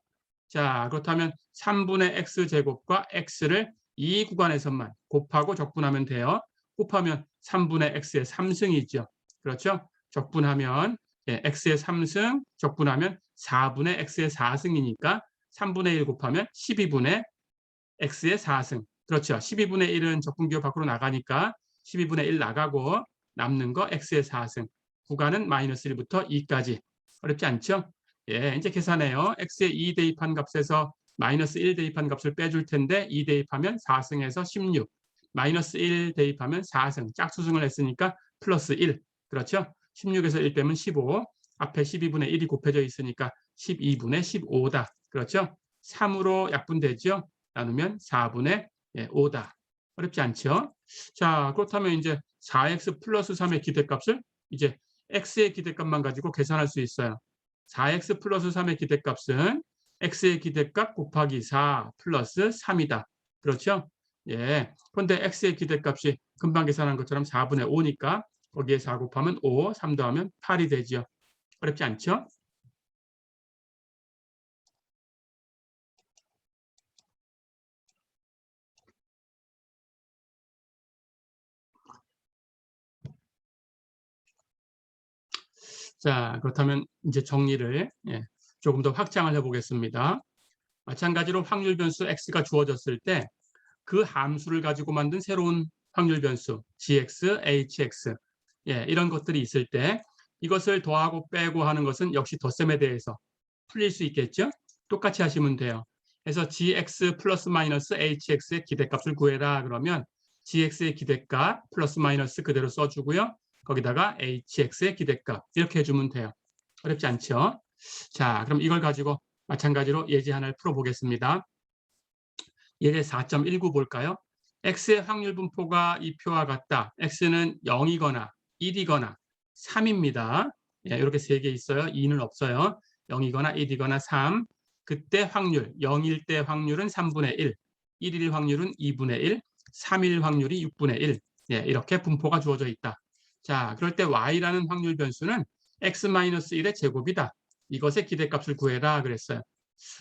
자, 그렇다면 3분의 x제곱과 x를 이 구간에서만 곱하고 적분하면 돼요. 곱하면 3분의 x의 3승이죠. 그렇죠? 적분하면 x의 3승, 적분하면 4분의 x의 4승이니까 3분의 1 곱하면 12분의 x의 4승. 그렇죠. 12분의 1은 적분기호 밖으로 나가니까 12분의 1 나가고 남는 거 x의 4승. 구간은 마이너스 1부터 2까지. 어렵지 않죠? 예, 이제 계산해요. x의 2 대입한 값에서 마이너스 1 대입한 값을 빼줄 텐데 2 대입하면 4승에서 16. 마이너스 1 대입하면 4승. 짝수승을 했으니까 플러스 1. 그렇죠? 16에서 1 빼면 15. 앞에 12분의 1이 곱해져 있으니까 12분의 15다. 그렇죠? 3으로 약분되죠? 나누면 4분의 5다. 어렵지 않죠? 자, 그렇다면 이제 4x 플러스 3의 기대값을 이제 x의 기대값만 가지고 계산할 수 있어요. 4x 플러스 3의 기대값은 x의 기대값 곱하기 4 플러스 3이다. 그렇죠? 예. 그런데 x의 기대값이 금방 계산한 것처럼 4분의 5니까 거기에 4 곱하면 5, 3 더하면 8이 되죠. 어렵지 않죠? 자, 그렇다면 이제 정리를 조금 더 확장을 해보겠습니다. 마찬가지로 확률 변수 x가 주어졌을 때 그 함수를 가지고 만든 새로운 확률 변수 gx, hx 이런 것들이 있을 때 이것을 더하고 빼고 하는 것은 역시 덧셈에 대해서 풀릴 수 있겠죠? 똑같이 하시면 돼요. 그래서 gx 플러스 마이너스 hx의 기대값을 구해라 그러면 gx의 기대값 플러스 마이너스 그대로 써주고요. 거기다가 hx의 기대값 이렇게 해주면 돼요. 어렵지 않죠? 자, 그럼 이걸 가지고 마찬가지로 예제 하나를 풀어보겠습니다. 예제 4.19 볼까요? x의 확률 분포가 이 표와 같다. x는 0이거나 1이거나 3입니다. 이렇게 세 개 있어요. 2는 없어요. 0이거나 1이거나 3. 그때 확률, 0일 때 확률은 3분의 1, 1일 확률은 2분의 1, 3일 확률이 6분의 1. 이렇게 분포가 주어져 있다. 자, 그럴 때 y라는 확률 변수는 x-1의 제곱이다. 이것의 기대값을 구해라 그랬어요.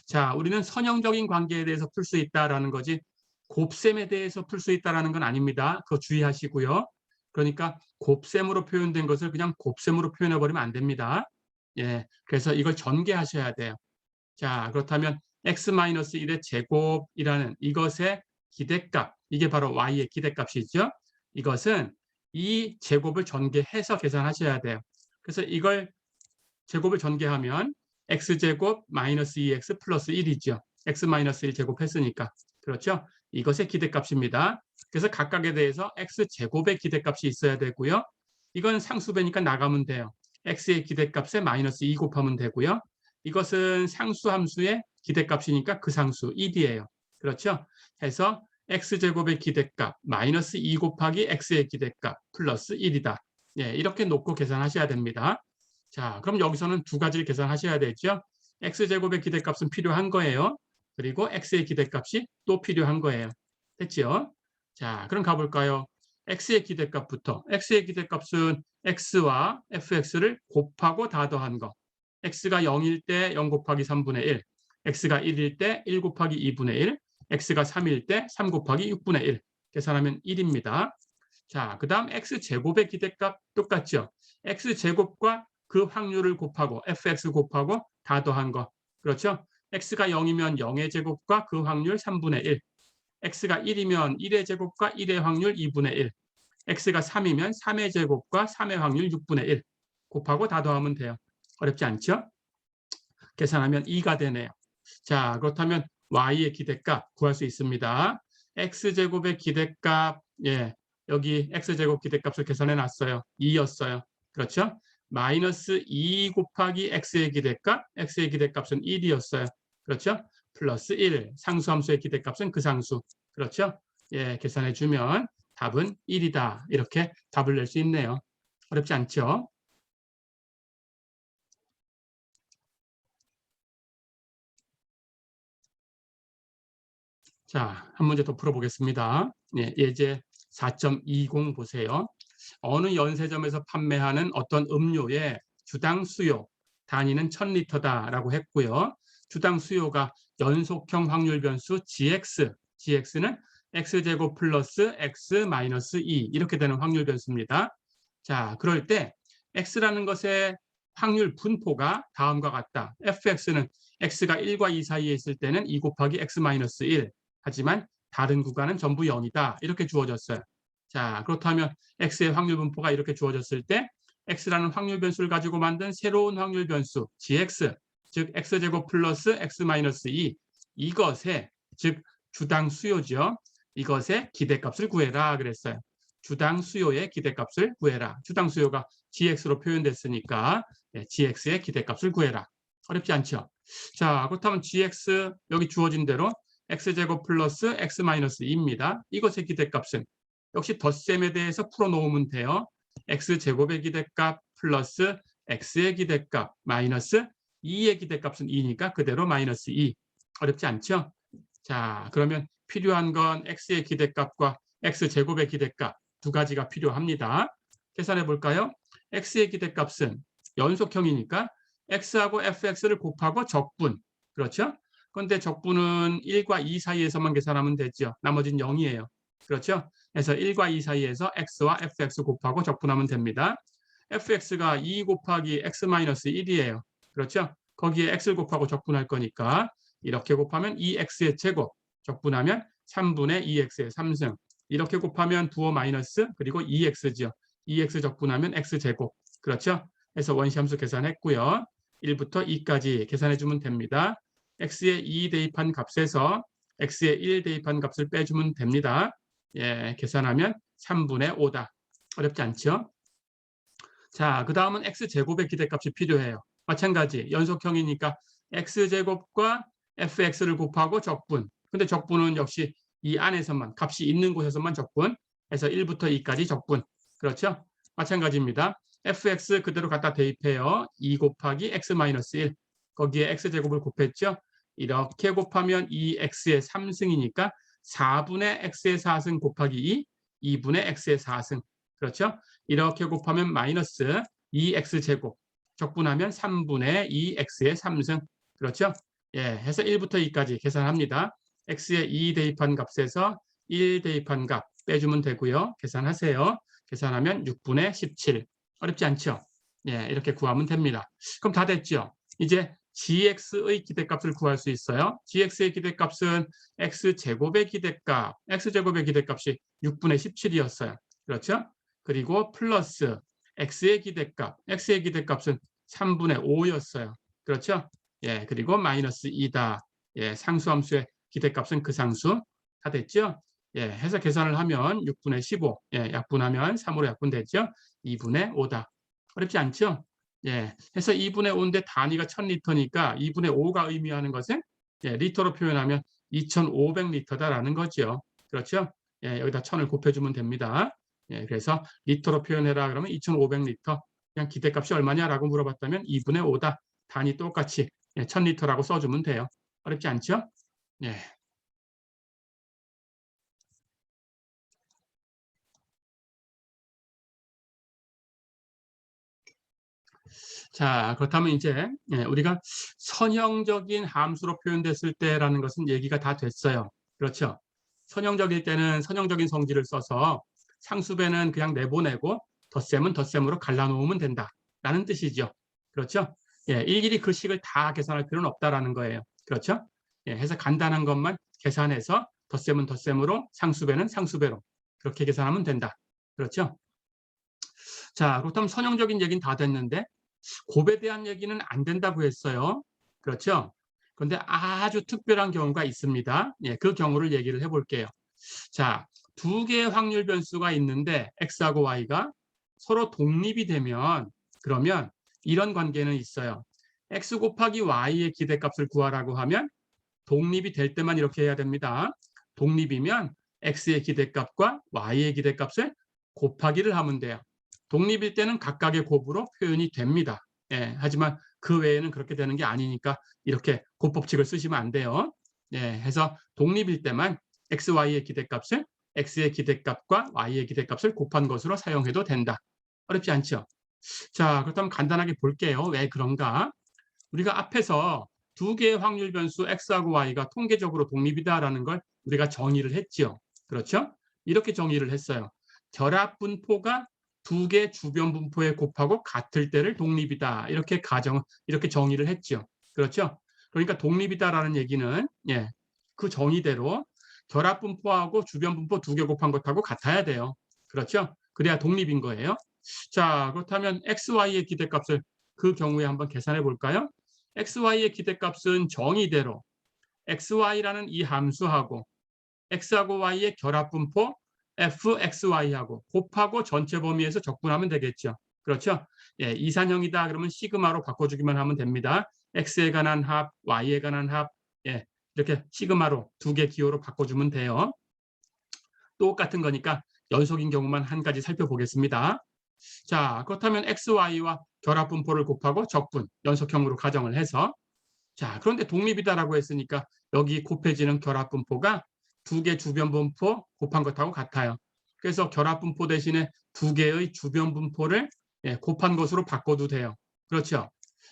자, 우리는 선형적인 관계에 대해서 풀 수 있다라는 거지 곱셈에 대해서 풀 수 있다라는 건 아닙니다. 그거 주의하시고요. 그러니까 곱셈으로 표현된 것을 그냥 곱셈으로 표현해 버리면 안 됩니다. 예, 그래서 이걸 전개하셔야 돼요. 자, 그렇다면 x-1의 제곱이라는 이것의 기대값, 이게 바로 y의 기대값이죠. 이것은 이 제곱을 전개해서 계산하셔야 돼요. 그래서 이걸 제곱을 전개하면 x제곱 마이너스 2x 플러스 1이죠. x 마이너스 1 제곱했으니까. 그렇죠? 이것의 기대값입니다. 그래서 각각에 대해서 x제곱의 기대값이 있어야 되고요. 이건 상수배니까 나가면 돼요. x의 기대값에 마이너스 2 곱하면 되고요. 이것은 상수함수의 기대값이니까 그 상수 1이에요. 그렇죠? 해서 x제곱의 기대값 마이너스 2 곱하기 x의 기대값 플러스 1이다. 이렇게 놓고 계산하셔야 됩니다. 자, 그럼 여기서는 두 가지를 계산하셔야 되죠. x제곱의 기대값은 필요한 거예요. 그리고 x의 기대값이 또 필요한 거예요. 됐죠? 자, 그럼 가볼까요? x의 기대값부터. x의 기대값은 x와 fx를 곱하고 다 더한 거. x가 0일 때 0 곱하기 3분의 1, x가 1일 때 1 곱하기 2분의 1, x가 3일 때 3 곱하기 6분의 1. 계산하면 1입니다. 자, 그 다음 x제곱의 기대값 똑같죠? x제곱과 그 확률을 곱하고 fx 곱하고 다 더한 거. 그렇죠? x가 0이면 0의 제곱과 그 확률 3분의 1, x가 1이면 1의 제곱과 1의 확률 2분의 1, x가 3이면 3의 제곱과 3의 확률 6분의 1 곱하고 다 더하면 돼요. 어렵지 않죠? 계산하면 2가 되네요. 자, 그렇다면 y의 기대값 구할 수 있습니다. x제곱의 기대값, 예, 여기 x제곱 기대값을 계산해 놨어요. 2였어요. 그렇죠? 마이너스 2 곱하기 x의 기대값, x의 기대값은 1이었어요. 그렇죠? 플러스 1, 상수함수의 기대값은 그 상수. 그렇죠? 예, 계산해 주면 답은 1이다. 이렇게 답을 낼 수 있네요. 어렵지 않죠? 자, 한 문제 더 풀어보겠습니다. 예, 예제 4.20 보세요. 어느 연세점에서 판매하는 어떤 음료의 주당 수요, 단위는 1000리터다라고 했고요. 주당 수요가 연속형 확률 변수 gx, gx는 x제곱 플러스 x 마이너스 2 이렇게 되는 확률 변수입니다. 자, 그럴 때 x라는 것의 확률 분포가 다음과 같다. fx는 x가 1과 2 사이에 있을 때는 2 곱하기 x 마이너스 1, 하지만 다른 구간은 전부 0이다. 이렇게 주어졌어요. 자, 그렇다면 x의 확률 분포가 이렇게 주어졌을 때 x라는 확률 변수를 가지고 만든 새로운 확률 변수 gx, 즉 x제곱 플러스 x 마이너스 2, 이것의, 즉 주당 수요죠. 이것의 기대값을 구해라 그랬어요. 주당 수요의 기대값을 구해라. 주당 수요가 gx로 표현됐으니까 gx의 기대값을 구해라. 어렵지 않죠? 자, 그렇다면 gx 여기 주어진 대로 x제곱 플러스 x 마이너스 2입니다. 이것의 기대값은 역시 덧셈에 대해서 풀어놓으면 돼요. x제곱의 기대값 플러스 x의 기대값 마이너스 2의 기대값은 2니까 그대로 마이너스 2. 어렵지 않죠? 자, 그러면 필요한 건 x의 기대값과 x제곱의 기대값 두 가지가 필요합니다. 계산해 볼까요? x의 기대값은 연속형이니까 x하고 fx를 곱하고 적분. 그렇죠? 그런데 적분은 1과 2 사이에서만 계산하면 되죠. 나머지는 0이에요. 그렇죠? 그래서 1과 2 사이에서 x와 fx 곱하고 적분하면 됩니다. fx가 2 곱하기 x 마이너스 1이에요. 그렇죠? 거기에 x를 곱하고 적분할 거니까 이렇게 곱하면 2x의 제곱, 적분하면 3분의 2x의 3승. 이렇게 곱하면 부호 마이너스 그리고 2x죠. 2x 적분하면 x제곱. 그렇죠? 그래서 원시함수 계산했고요. 1부터 2까지 계산해주면 됩니다. x의 2 대입한 값에서 x의 1 대입한 값을 빼주면 됩니다. 예, 계산하면 3분의 5다. 어렵지 않죠? 자, 그 다음은 x제곱의 기대값이 필요해요. 마찬가지 연속형이니까 x제곱과 fx를 곱하고 적분. 근데 적분은 역시 이 안에서만, 값이 있는 곳에서만 적분. 해서 1부터 2까지 적분. 그렇죠? 마찬가지입니다. fx 그대로 갖다 대입해요. 2 곱하기 x 마이너스 1. 거기에 x제곱을 곱했죠? 이렇게 곱하면 2x의 3승이니까 4분의 x의 4승 곱하기 2, 2분의 x의 4승. 그렇죠? 이렇게 곱하면 마이너스 2x제곱. 적분하면 3분의 2x의 3승. 그렇죠? 예, 해서 1부터 2까지 계산합니다. x의 2 대입한 값에서 1 대입한 값 빼주면 되고요. 계산하세요. 계산하면 6분의 17. 어렵지 않죠? 예, 이렇게 구하면 됩니다. 그럼 다 됐죠? 이제 gx의 기대값을 구할 수 있어요. gx의 기대값은 x제곱의 기대값, x제곱의 기대값이 6분의 17이었어요. 그렇죠? 그리고 플러스 x의 기대값, x의 기대값은 3분의 5였어요. 그렇죠? 예, 그리고 마이너스 2다. 예, 상수함수의 기대값은 그 상수. 다 됐죠? 예, 해서 계산을 하면 6분의 15. 예, 약분하면 3으로 약분됐죠? 2분의 5다. 어렵지 않죠? 예, 해서 2분의 5인데 단위가 1000리터니까 2분의 5가 의미하는 것은 예, 리터로 표현하면 2500리터다라는 거죠. 그렇죠? 예, 여기다 1000을 곱해주면 됩니다. 예, 그래서 리터로 표현해라 그러면 2500리터. 그냥 기대값이 얼마냐라고 물어봤다면 2분의 5다. 단위 똑같이 1000리터라고 써주면 돼요. 어렵지 않죠? 예. 자, 그렇다면 이제 우리가 선형적인 함수로 표현됐을 때라는 것은 얘기가 다 됐어요. 그렇죠? 선형적일 때는 선형적인 성질을 써서 상수배는 그냥 내보내고 덧셈은 덧셈으로 갈라놓으면 된다라는 뜻이죠. 그렇죠? 예, 일일이 그 식을 다 계산할 필요는 없다라는 거예요. 그렇죠? 예, 해서 간단한 것만 계산해서 덧셈은 덧셈으로 상수배는 상수배로 그렇게 계산하면 된다. 그렇죠? 자, 그렇다면 선형적인 얘기는 다 됐는데 곱에 대한 얘기는 안 된다고 했어요. 그렇죠? 그런데 아주 특별한 경우가 있습니다. 예, 그 경우를 얘기를 해볼게요. 자, 두 개의 확률 변수가 있는데 x하고 y가 서로 독립이 되면 그러면 이런 관계는 있어요. x 곱하기 y의 기대값을 구하라고 하면 독립이 될 때만 이렇게 해야 됩니다. 독립이면 x의 기대값과 y의 기대값을 곱하기를 하면 돼요. 독립일 때는 각각의 곱으로 표현이 됩니다. 예, 하지만 그 외에는 그렇게 되는 게 아니니까 이렇게 곱법칙을 쓰시면 안 돼요. 예, 해서 독립일 때만 x, y의 기대값을 x의 기대값과 y의 기대값을 곱한 것으로 사용해도 된다. 어렵지 않죠? 자, 그렇다면 간단하게 볼게요. 왜 그런가? 우리가 앞에서 두 개의 확률 변수 x하고 y가 통계적으로 독립이다라는 걸 우리가 정의를 했죠. 그렇죠? 이렇게 정의를 했어요. 결합 분포가 두 개 주변 분포에 곱하고 같을 때를 독립이다. 이렇게 정의를 했죠. 그렇죠? 그러니까 독립이다라는 얘기는 그 정의대로 결합 분포하고 주변 분포 두 개 곱한 것하고 같아야 돼요. 그렇죠? 그래야 독립인 거예요. 자, 그렇다면 x, y의 기대값을 그 경우에 한번 계산해 볼까요? xy의 기대값은 정의대로 xy라는 이 함수하고 x하고 y의 결합분포 fxy하고 곱하고 전체 범위에서 적분하면 되겠죠. 그렇죠? 예, 이산형이다 그러면 시그마로 바꿔주기만 하면 됩니다. x에 관한 합, y에 관한 합, 예, 이렇게 시그마로 두 개 기호로 바꿔주면 돼요. 똑같은 거니까 연속인 경우만 한 가지 살펴보겠습니다. 자, 그렇다면 xy와 결합분포를 곱하고 적분, 연속형으로 가정을 해서 자, 그런데 독립이다라고 했으니까 여기 곱해지는 결합분포가 두 개 주변 분포 곱한 것하고 같아요. 그래서 결합분포 대신에 두 개의 주변 분포를 곱한 것으로 바꿔도 돼요. 그렇죠?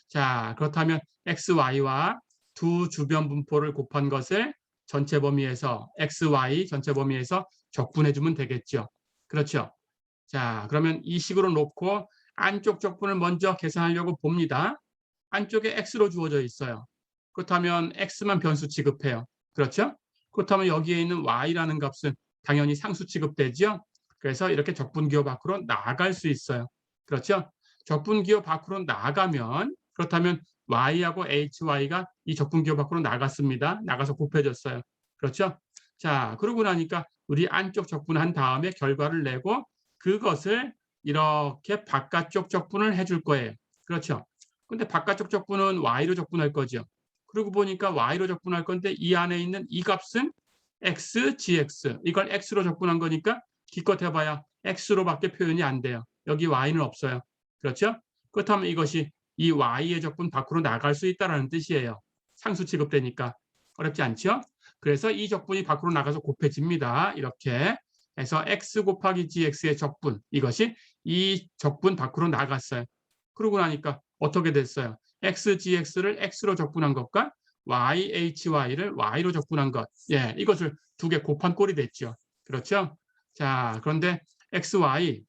자, 그렇다면 xy와 두 주변 분포를 곱한 것을 전체 범위에서 xy 전체 범위에서 적분해주면 되겠죠. 그렇죠? 자, 그러면 이 식으로 놓고 안쪽 적분을 먼저 계산하려고 봅니다. 안쪽에 x로 주어져 있어요. 그렇다면 x만 변수 취급해요. 그렇죠? 그렇다면 여기에 있는 y라는 값은 당연히 상수 취급되죠. 그래서 이렇게 적분기호 밖으로 나갈 수 있어요. 그렇죠? 적분기호 밖으로 나가면 그렇다면 y하고 hy가 이 적분기호 밖으로 나갔습니다. 나가서 곱해졌어요. 그렇죠? 자, 그러고 나니까 우리 안쪽 적분한 다음에 결과를 내고 그것을 이렇게 바깥쪽 적분을 해줄 거예요. 그렇죠? 근데 바깥쪽 적분은 y로 적분할 거죠. 그러고 보니까 y로 적분할 건데 이 안에 있는 이 값은 x, gx 이걸 x로 적분한 거니까 기껏 해봐야 x로밖에 표현이 안 돼요. 여기 y는 없어요. 그렇죠? 그렇다면 이것이 이 y의 적분 밖으로 나갈 수 있다는 뜻이에요. 상수 취급되니까 어렵지 않죠? 그래서 이 적분이 밖으로 나가서 곱해집니다. 이렇게 해서 x 곱하기 gx의 적분 이것이 이 적분 밖으로 나갔어요. 그러고 나니까 어떻게 됐어요? x, gx를 x로 적분한 것과 y, hy를 y로 적분한 것. 예, 이것을 두 개 곱한 꼴이 됐죠. 그렇죠? 자, 그런데 x, y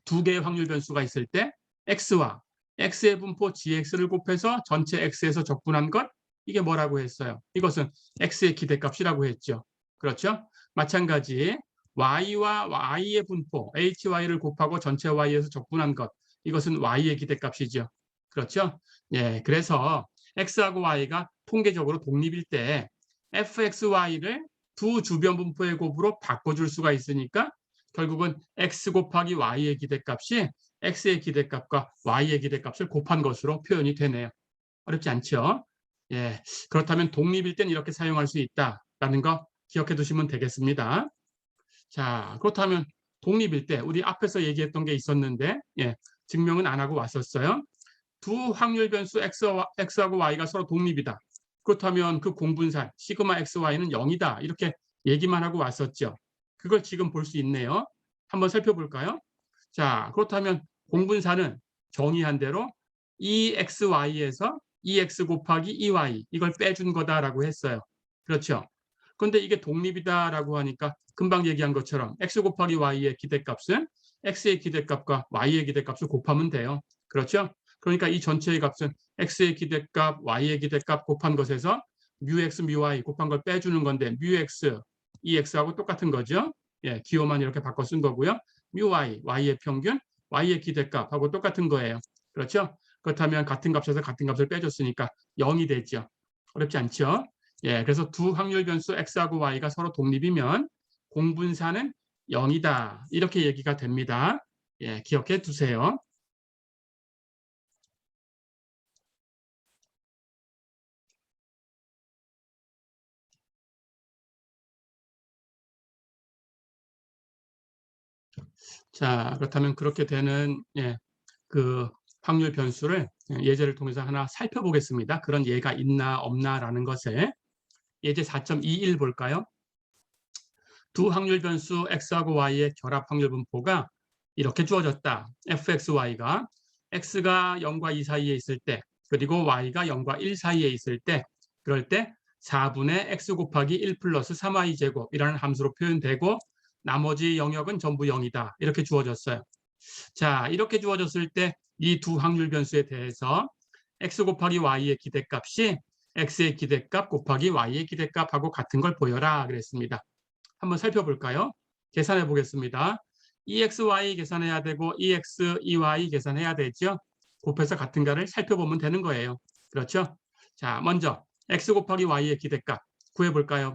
두 개의 확률 변수가 있을 때 x와 x의 분포 gx를 곱해서 전체 x에서 적분한 것 이게 뭐라고 했어요? 이것은 x의 기대값이라고 했죠. 그렇죠? 마찬가지 y와 y의 분포 hy를 곱하고 전체 y에서 적분한 것 이것은 y의 기대값이죠. 그렇죠? 예, 그래서 x하고 y가 통계적으로 독립일 때 fxy를 두 주변 분포의 곱으로 바꿔줄 수가 있으니까 결국은 x 곱하기 y의 기대값이 x의 기대값과 y의 기대값을 곱한 것으로 표현이 되네요. 어렵지 않죠? 예, 그렇다면 독립일 땐 이렇게 사용할 수 있다라는 거 기억해 두시면 되겠습니다. 자, 그렇다면 독립일 때 우리 앞에서 얘기했던 게 있었는데 증명은 안 하고 왔었어요. 두 확률 변수 x하고 y가 서로 독립이다. 그렇다면 그 공분산 시그마 XY는 0이다. 이렇게 얘기만 하고 왔었죠. 그걸 지금 볼 수 있네요. 한번 살펴볼까요? 자, 그렇다면 공분산은 정의한 대로 EXY에서 EX 곱하기 EY 이걸 빼준 거다라고 했어요. 그렇죠? 그런데 이게 독립이다라고 하니까 금방 얘기한 것처럼 X 곱하기 Y의 기대값은 X의 기대값과 Y의 기대값을 곱하면 돼요. 그렇죠? 그러니까 이 전체의 값은 X의 기대값, Y의 기대값 곱한 것에서 뮤X, 뮤Y 곱한 걸 빼주는 건데 뮤X, EX하고 똑같은 거죠. 예, 기호만 이렇게 바꿔 쓴 거고요. 뮤Y, Y의 평균, Y의 기대값하고 똑같은 거예요. 그렇죠? 그렇다면 같은 값에서 같은 값을 빼줬으니까 0이 되죠. 어렵지 않죠? 예, 그래서 두 확률 변수 X하고 Y가 서로 독립이면 공분사는 0이다. 이렇게 얘기가 됩니다. 예, 기억해 두세요. 자, 그렇다면 그렇게 되는 그 확률 변수를 예제를 통해서 하나 살펴보겠습니다. 그런 예가 있나 없나라는 것을. 예제 4.21 볼까요? 두 확률 변수 x하고 y의 결합 확률 분포가 이렇게 주어졌다. fxy가 x가 0과 2 사이에 있을 때 그리고 y가 0과 1 사이에 있을 때 그럴 때 4분의 x 곱하기 1 플러스 3y 제곱이라는 함수로 표현되고 나머지 영역은 전부 0이다. 이렇게 주어졌어요. 자, 이렇게 주어졌을 때 이 두 확률 변수에 대해서 x 곱하기 y의 기대값이 x의 기대값 곱하기 y의 기대값하고 같은 걸 보여라 그랬습니다. 한번 살펴볼까요? 계산해 보겠습니다. EXY 계산해야 되고 EX, EY 계산해야 되죠. 곱해서 같은가를 살펴보면 되는 거예요. 그렇죠? 자, 먼저 X 곱하기 Y의 기대값 구해볼까요?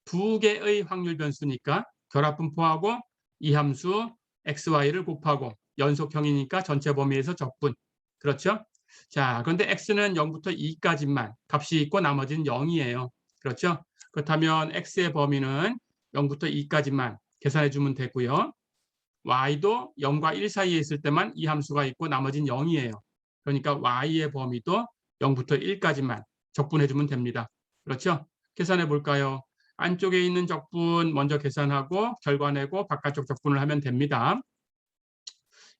두 개의 확률 변수니까 결합 분포하고 이 함수 XY를 곱하고 연속형이니까 전체 범위에서 적분. 그렇죠? 자, 그런데 X는 0부터 2까지만 값이 있고 나머지는 0이에요. 그렇죠? 그렇다면 X의 범위는 0부터 2까지만 계산해 주면 되고요. Y도 0과 1 사이에 있을 때만 이 함수가 있고 나머지는 0이에요. 그러니까 Y의 범위도 0부터 1까지만 적분해 주면 됩니다. 그렇죠? 계산해 볼까요? 안쪽에 있는 적분 먼저 계산하고 결과 내고 바깥쪽 적분을 하면 됩니다.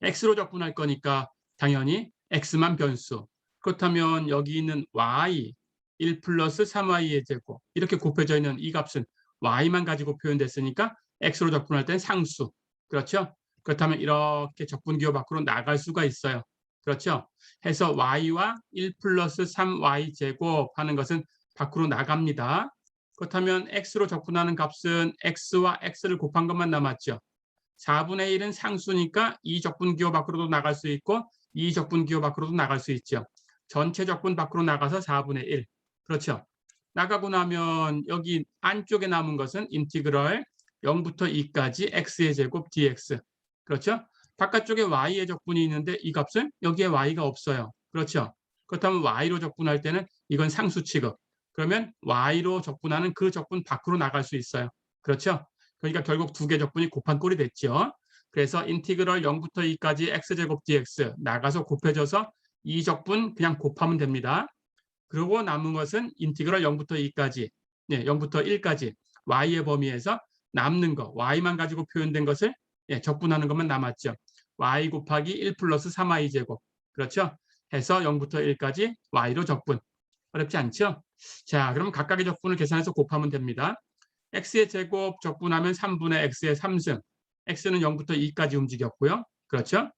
X로 적분할 거니까 당연히 X만 변수. 그렇다면 여기 있는 Y 1 플러스 3Y의 제곱 이렇게 곱해져 있는 이 값은 Y만 가지고 표현됐으니까 X로 적분할 땐 상수. 그렇죠? 그렇다면 이렇게 적분기호 밖으로 나갈 수가 있어요. 그렇죠? 해서 Y와 1 플러스 3Y 제곱 하는 것은 밖으로 나갑니다. 그렇다면 X로 적분하는 값은 X와 X를 곱한 것만 남았죠. 4분의 1은 상수니까 이 적분기호 밖으로도 나갈 수 있고 이 적분기호 밖으로도 나갈 수 있죠. 전체 적분 밖으로 나가서 4분의 1. 그렇죠. 나가고 나면 여기 안쪽에 남은 것은 인티그럴 0부터 2까지 x의 제곱 dx. 그렇죠. 바깥쪽에 y의 적분이 있는데 이 값은 여기에 y가 없어요. 그렇죠. 그렇다면 y로 적분할 때는 이건 상수 취급. 그러면 y로 적분하는 그 적분 밖으로 나갈 수 있어요. 그렇죠. 그러니까 결국 두 개 적분이 곱한 꼴이 됐죠. 그래서 인티그럴 0부터 2까지 x제곱 dx 나가서 곱해져서 이 적분 그냥 곱하면 됩니다. 그리고 남은 것은 인티그럴 0부터 2까지, 0부터 1까지 y의 범위에서 남는 거, y만 가지고 표현된 것을 적분하는 것만 남았죠. y 곱하기 1 플러스 3y 제곱. 그렇죠? 해서 0부터 1까지 y로 적분. 어렵지 않죠? 자, 그럼 각각의 적분을 계산해서 곱하면 됩니다. x의 제곱 적분하면 3분의 x의 3승. x는 0부터 2까지 움직였고요. 그렇죠?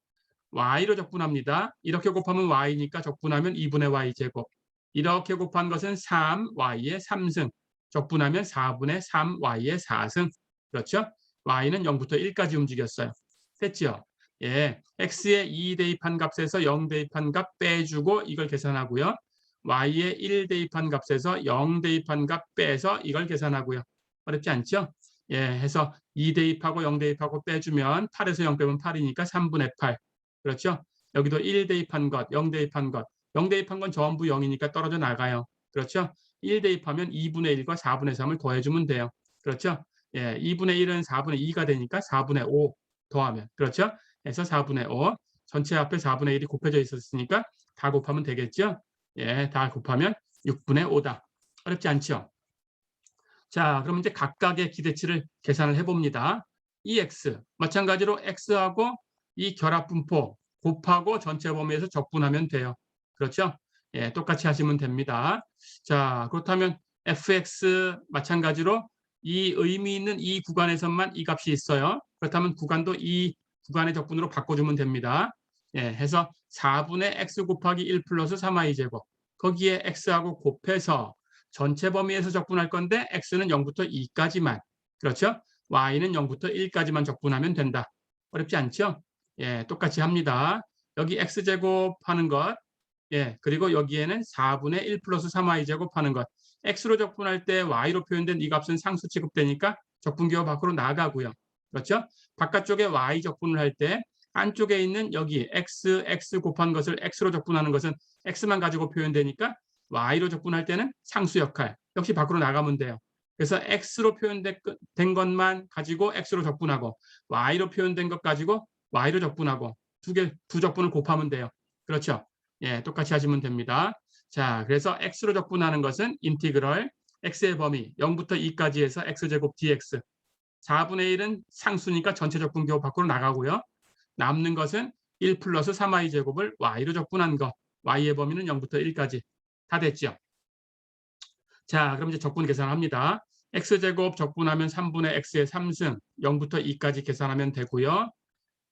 y로 적분합니다. 이렇게 곱하면 y니까 적분하면 2분의 y 제곱. 이렇게 곱한 것은 3y의 3승. 적분하면 4분의 3y의 4승. 그렇죠? y는 0부터 1까지 움직였어요. 됐죠? 예, x의 2 대입한 값에서 0 대입한 값 빼주고 이걸 계산하고요. y의 1 대입한 값에서 0 대입한 값 빼서 이걸 계산하고요. 어렵지 않죠? 예, 해서 2 대입하고 0 대입하고 빼주면 8에서 0 빼면 8이니까 3분의 8. 그렇죠? 여기도 1 대입한 것, 0 대입한 것. 0 대입한 건 전부 0이니까 떨어져 나가요. 그렇죠? 1 대입하면 2분의 1과 4분의 3을 더해주면 돼요. 그렇죠? 예, 2분의 1은 4분의 2가 되니까 4분의 5 더하면. 그렇죠? 해서 4분의 5. 전체 앞에 4분의 1이 곱해져 있었으니까 다 곱하면 되겠죠? 예, 다 곱하면 6분의 5다. 어렵지 않죠? 자, 그럼 이제 각각의 기대치를 계산을 해봅니다. 이 x, 마찬가지로 x하고 이 결합분포 곱하고 전체 범위에서 적분하면 돼요. 그렇죠? 예, 똑같이 하시면 됩니다. 자, 그렇다면 fx 마찬가지로 이 의미 있는 이 구간에서만 이 값이 있어요. 그렇다면 구간도 이 구간의 적분으로 바꿔주면 됩니다. 예, 해서 4분의 x 곱하기 1 플러스 3y 제곱 거기에 x하고 곱해서 전체 범위에서 적분할 건데 x는 0부터 2까지만, 그렇죠? y는 0부터 1까지만 적분하면 된다. 어렵지 않죠? 예, 똑같이 합니다. 여기 x제곱 하는 것, 예, 그리고 여기에는 4분의 1 플러스 3y제곱 하는 것. x로 적분할 때 y로 표현된 이 값은 상수 취급되니까 적분기호 밖으로 나가고요. 그렇죠? 바깥쪽에 y 적분을 할 때 안쪽에 있는 여기 x 곱한 것을 x로 적분하는 것은 x만 가지고 표현되니까 y로 적분할 때는 상수 역할 역시 밖으로 나가면 돼요. 그래서 x로 표현된 것만 가지고 x로 적분하고 y로 표현된 것 가지고 y로 적분하고 두 적분을 곱하면 돼요. 그렇죠? 예, 똑같이 하시면 됩니다. 자, 그래서 x로 적분하는 것은 인티그럴 x의 범위 0부터 2까지 해서 x제곱 dx 4분의 1은 상수니까 전체 적분기호 밖으로 나가고요. 남는 것은 1 플러스 3y 제곱을 y로 적분한 거. y의 범위는 0부터 1까지. 다 됐죠? 자, 그럼 이제 적분 계산합니다. x제곱 적분하면 3분의 x의 3승 0부터 2까지 계산하면 되고요.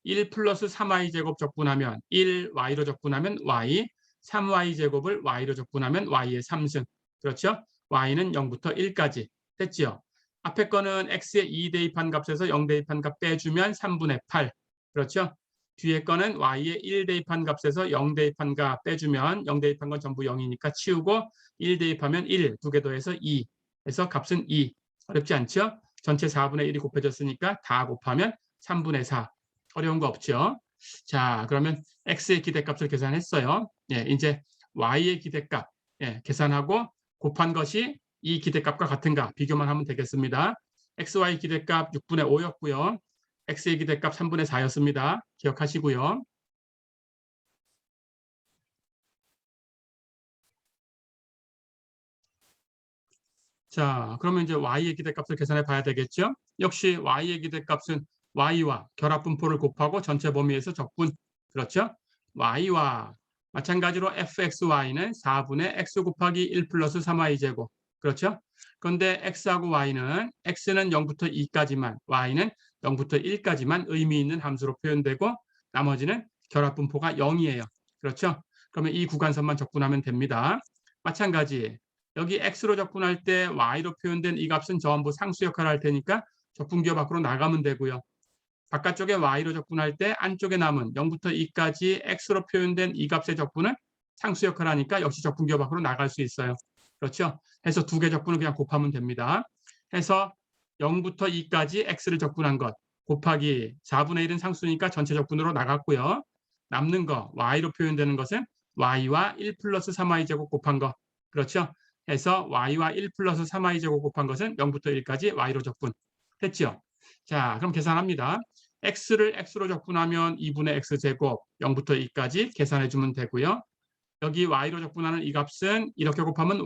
1 플러스 3y 제곱 적분하면 1y로 적분하면 y, 3y 제곱을 y로 적분하면 y의 3승. 그렇죠? y는 0부터 1까지. 됐죠? 앞에 거는 x의 2 대입한 값에서 0 대입한 값 빼주면 3분의 8. 그렇죠? 뒤에 거는 y의 1 대입한 값에서 0 대입한 값 빼주면 0 대입한 건 전부 0이니까 치우고 1 대입하면 1, 두 개 더해서 2. 해서 값은 2. 어렵지 않죠? 전체 4분의 1이 곱해졌으니까 다 곱하면 3분의 4. 어려운 거 없죠? 자, 그러면 x의 기대값을 계산했어요. 예, 이제 y의 기대값 계산하고 곱한 것이 이 기대값과 같은가 비교만 하면 되겠습니다. xy 기대값 6분의 5였고요. x의 기대값 3분의 4였습니다. 기억하시고요. 자, 그러면 이제 y의 기대값을 계산해 봐야 되겠죠? 역시 y의 기대값은 y와 결합분포를 곱하고 전체 범위에서 적분. 그렇죠? y와 마찬가지로 fxy는 4분의 x 곱하기 1 플러스 3y 제곱. 그렇죠? 그런데 x하고 y는 x는 0부터 2까지만, y는 0부터 1까지만 의미 있는 함수로 표현되고 나머지는 결합분포가 0이에요. 그렇죠? 그러면 이 구간선만 적분하면 됩니다. 마찬가지 여기 x로 적분할 때 y로 표현된 이 값은 전부 상수 역할을 할 테니까 적분기호 밖으로 나가면 되고요. 바깥쪽에 y로 적분할 때 안쪽에 남은 0부터 2까지 x로 표현된 이 값의 적분은 상수 역할을 하니까 역시 적분기호 밖으로 나갈 수 있어요. 그렇죠? 해서 두 개 적분을 그냥 곱하면 됩니다. 해서 0부터 2까지 x를 적분한 것 곱하기 4분의 1은 상수니까 전체 적분으로 나갔고요. 남는 거 y로 표현되는 것은 y와 1 플러스 3y 제곱 곱한 거. 그렇죠? 해서 y와 1 플러스 3y 제곱 곱한 것은 0부터 1까지 y로 적분. 됐죠? 자, 그럼 계산합니다. x를 x로 적분하면 2분의 x제곱 0부터 2까지 계산해주면 되고요. 여기 y로 적분하는 이 값은 이렇게 곱하면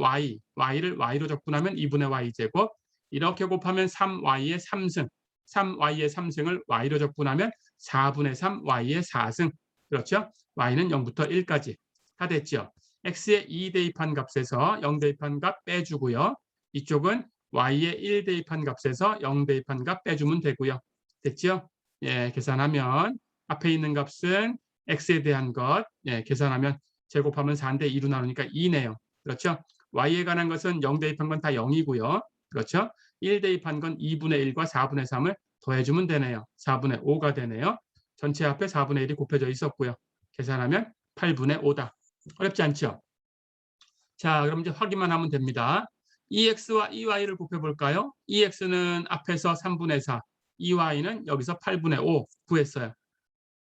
y를 y로 적분하면 2분의 y제곱 이렇게 곱하면 3y의 3승 3y의 3승을 y로 적분하면 4분의 3y의 4승. 그렇죠? y는 0부터 1까지. 다 됐죠? x의 2 대입한 값에서 0 대입한 값 빼주고요. 이쪽은 y의 1 대입한 값에서 0 대입한 값 빼주면 되고요. 됐죠? 예, 계산하면 앞에 있는 값은 x에 대한 것 계산하면 제곱하면 4인데 2로 나누니까 2네요. 그렇죠? y에 관한 것은 0 대입한 건 다 0이고요. 그렇죠? 1 대입한 건 2분의 1과 4분의 3을 더해주면 되네요. 4분의 5가 되네요. 전체 앞에 4분의 1이 곱해져 있었고요. 계산하면 8분의 5다. 어렵지 않죠? 자, 그럼 이제 확인만 하면 됩니다. EX와 EY를 곱해볼까요? EX는 앞에서 3분의 4, EY는 여기서 8분의 5 구했어요.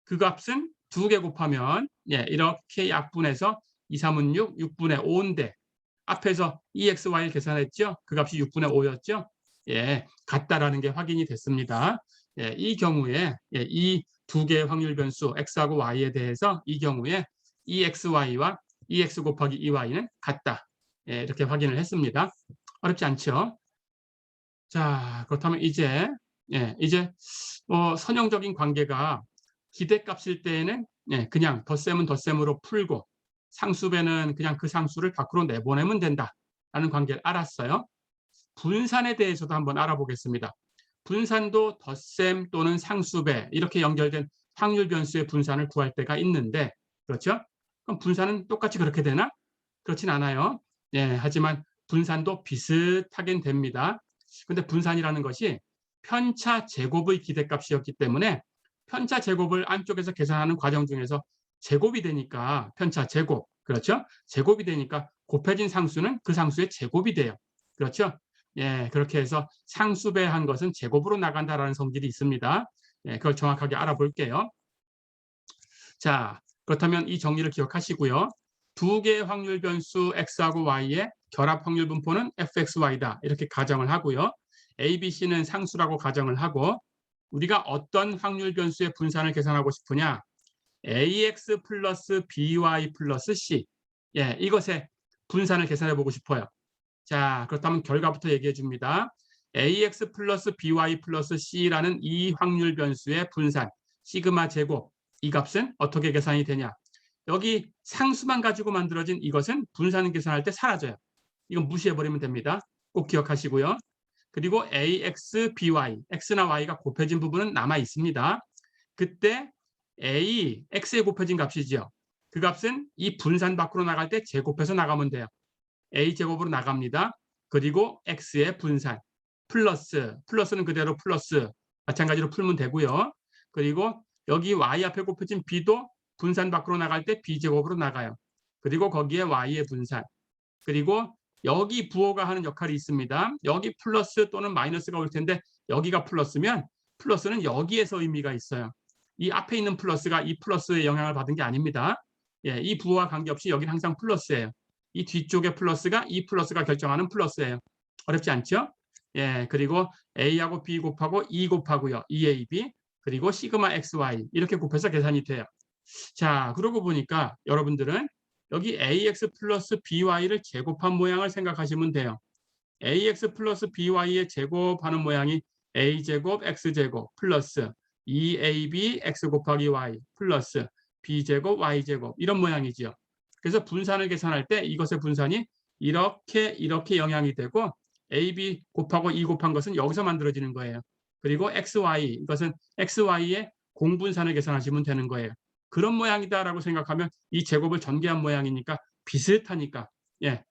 그 값은 두 개 곱하면 이렇게 약분해서 2, 3은 6, 6분의 5인데 앞에서 EXY를 계산했죠? 그 값이 6분의 5였죠? 예, 같다라는 게 확인이 됐습니다. 예, 이 경우에 이 두 개의 확률 변수 X하고 Y에 대해서 이 경우에 EXY와 EX 곱하기 EY는 같다. 예, 이렇게 확인을 했습니다. 어렵지 않죠? 자, 그렇다면 이제 이제 선형적인 관계가 기대값일 때에는 그냥 덧셈은 덧셈으로 풀고 상수배는 그냥 그 상수를 밖으로 내보내면 된다라는 관계를 알았어요. 분산에 대해서도 한번 알아보겠습니다. 분산도 덧셈 또는 상수배 이렇게 연결된 확률 변수의 분산을 구할 때가 있는데, 그렇죠? 그럼 분산은 똑같이 그렇게 되나? 그렇진 않아요. 하지만 분산도 비슷하긴 됩니다. 근데 분산이라는 것이 편차 제곱의 기대값이었기 때문에 편차 제곱을 안쪽에서 계산하는 과정 중에서 제곱이 되니까 편차 제곱, 그렇죠? 제곱이 되니까 곱해진 상수는 그 상수의 제곱이 돼요. 그렇죠? 그렇게 해서 상수배한 것은 제곱으로 나간다라는 성질이 있습니다. 그걸 정확하게 알아볼게요. 자, 그렇다면 이 정리를 기억하시고요. 두 개의 확률 변수 x하고 y의 결합 확률 분포는 fxy다. 이렇게 가정을 하고요. a, b, c는 상수라고 가정을 하고 우리가 어떤 확률 변수의 분산을 계산하고 싶으냐? ax 플러스 by 플러스 c. 이것의 분산을 계산해 보고 싶어요. 자, 그렇다면 결과부터 얘기해 줍니다. ax 플러스 by 플러스 c라는 이 확률 변수의 분산 시그마 제곱, 이 값은 어떻게 계산이 되냐? 여기 상수만 가지고 만들어진 이것은 분산 계산할 때 사라져요. 이건 무시해버리면 됩니다. 꼭 기억하시고요. 그리고 ax, by, x나 y가 곱해진 부분은 남아 있습니다. 그때 a, x에 곱해진 값이죠. 그 값은 이 분산 밖으로 나갈 때 제곱해서 나가면 돼요. a제곱으로 나갑니다. 그리고 x의 분산 플러스는 그대로 플러스 마찬가지로 풀면 되고요. 그리고 여기 y 앞에 곱해진 b도 분산 밖으로 나갈 때 b제곱으로 나가요. 그리고 거기에 y의 분산, 그리고 여기 부호가 하는 역할이 있습니다. 여기 플러스 또는 마이너스가 올 텐데 여기가 플러스면 플러스는 여기에서 의미가 있어요. 이 앞에 있는 플러스가 이 플러스의 영향을 받은 게 아닙니다. 이 부호와 관계없이 여기는 항상 플러스예요. 이 뒤쪽의 플러스가 이 플러스가 결정하는 플러스예요. 어렵지 않죠? 그리고 a하고 b 곱하고 2 곱하고요. 2ab 그리고 시그마 xy 이렇게 곱해서 계산이 돼요. 자, 그러고 보니까 여러분들은 여기 ax 플러스 by를 제곱한 모양을 생각하시면 돼요. ax 플러스 by의 제곱하는 모양이 a제곱 x제곱 플러스 2ab x 곱하기 y 플러스 b제곱 y제곱 이런 모양이죠. 그래서 분산을 계산할 때 이것의 분산이 이렇게 영향이 되고 ab 곱하고 2 곱한 것은 여기서 만들어지는 거예요. 그리고 xy 이것은 xy의 공분산을 계산하시면 되는 거예요. 그런 모양이다라고 생각하면 이 제곱을 전개한 모양이니까 비슷하니까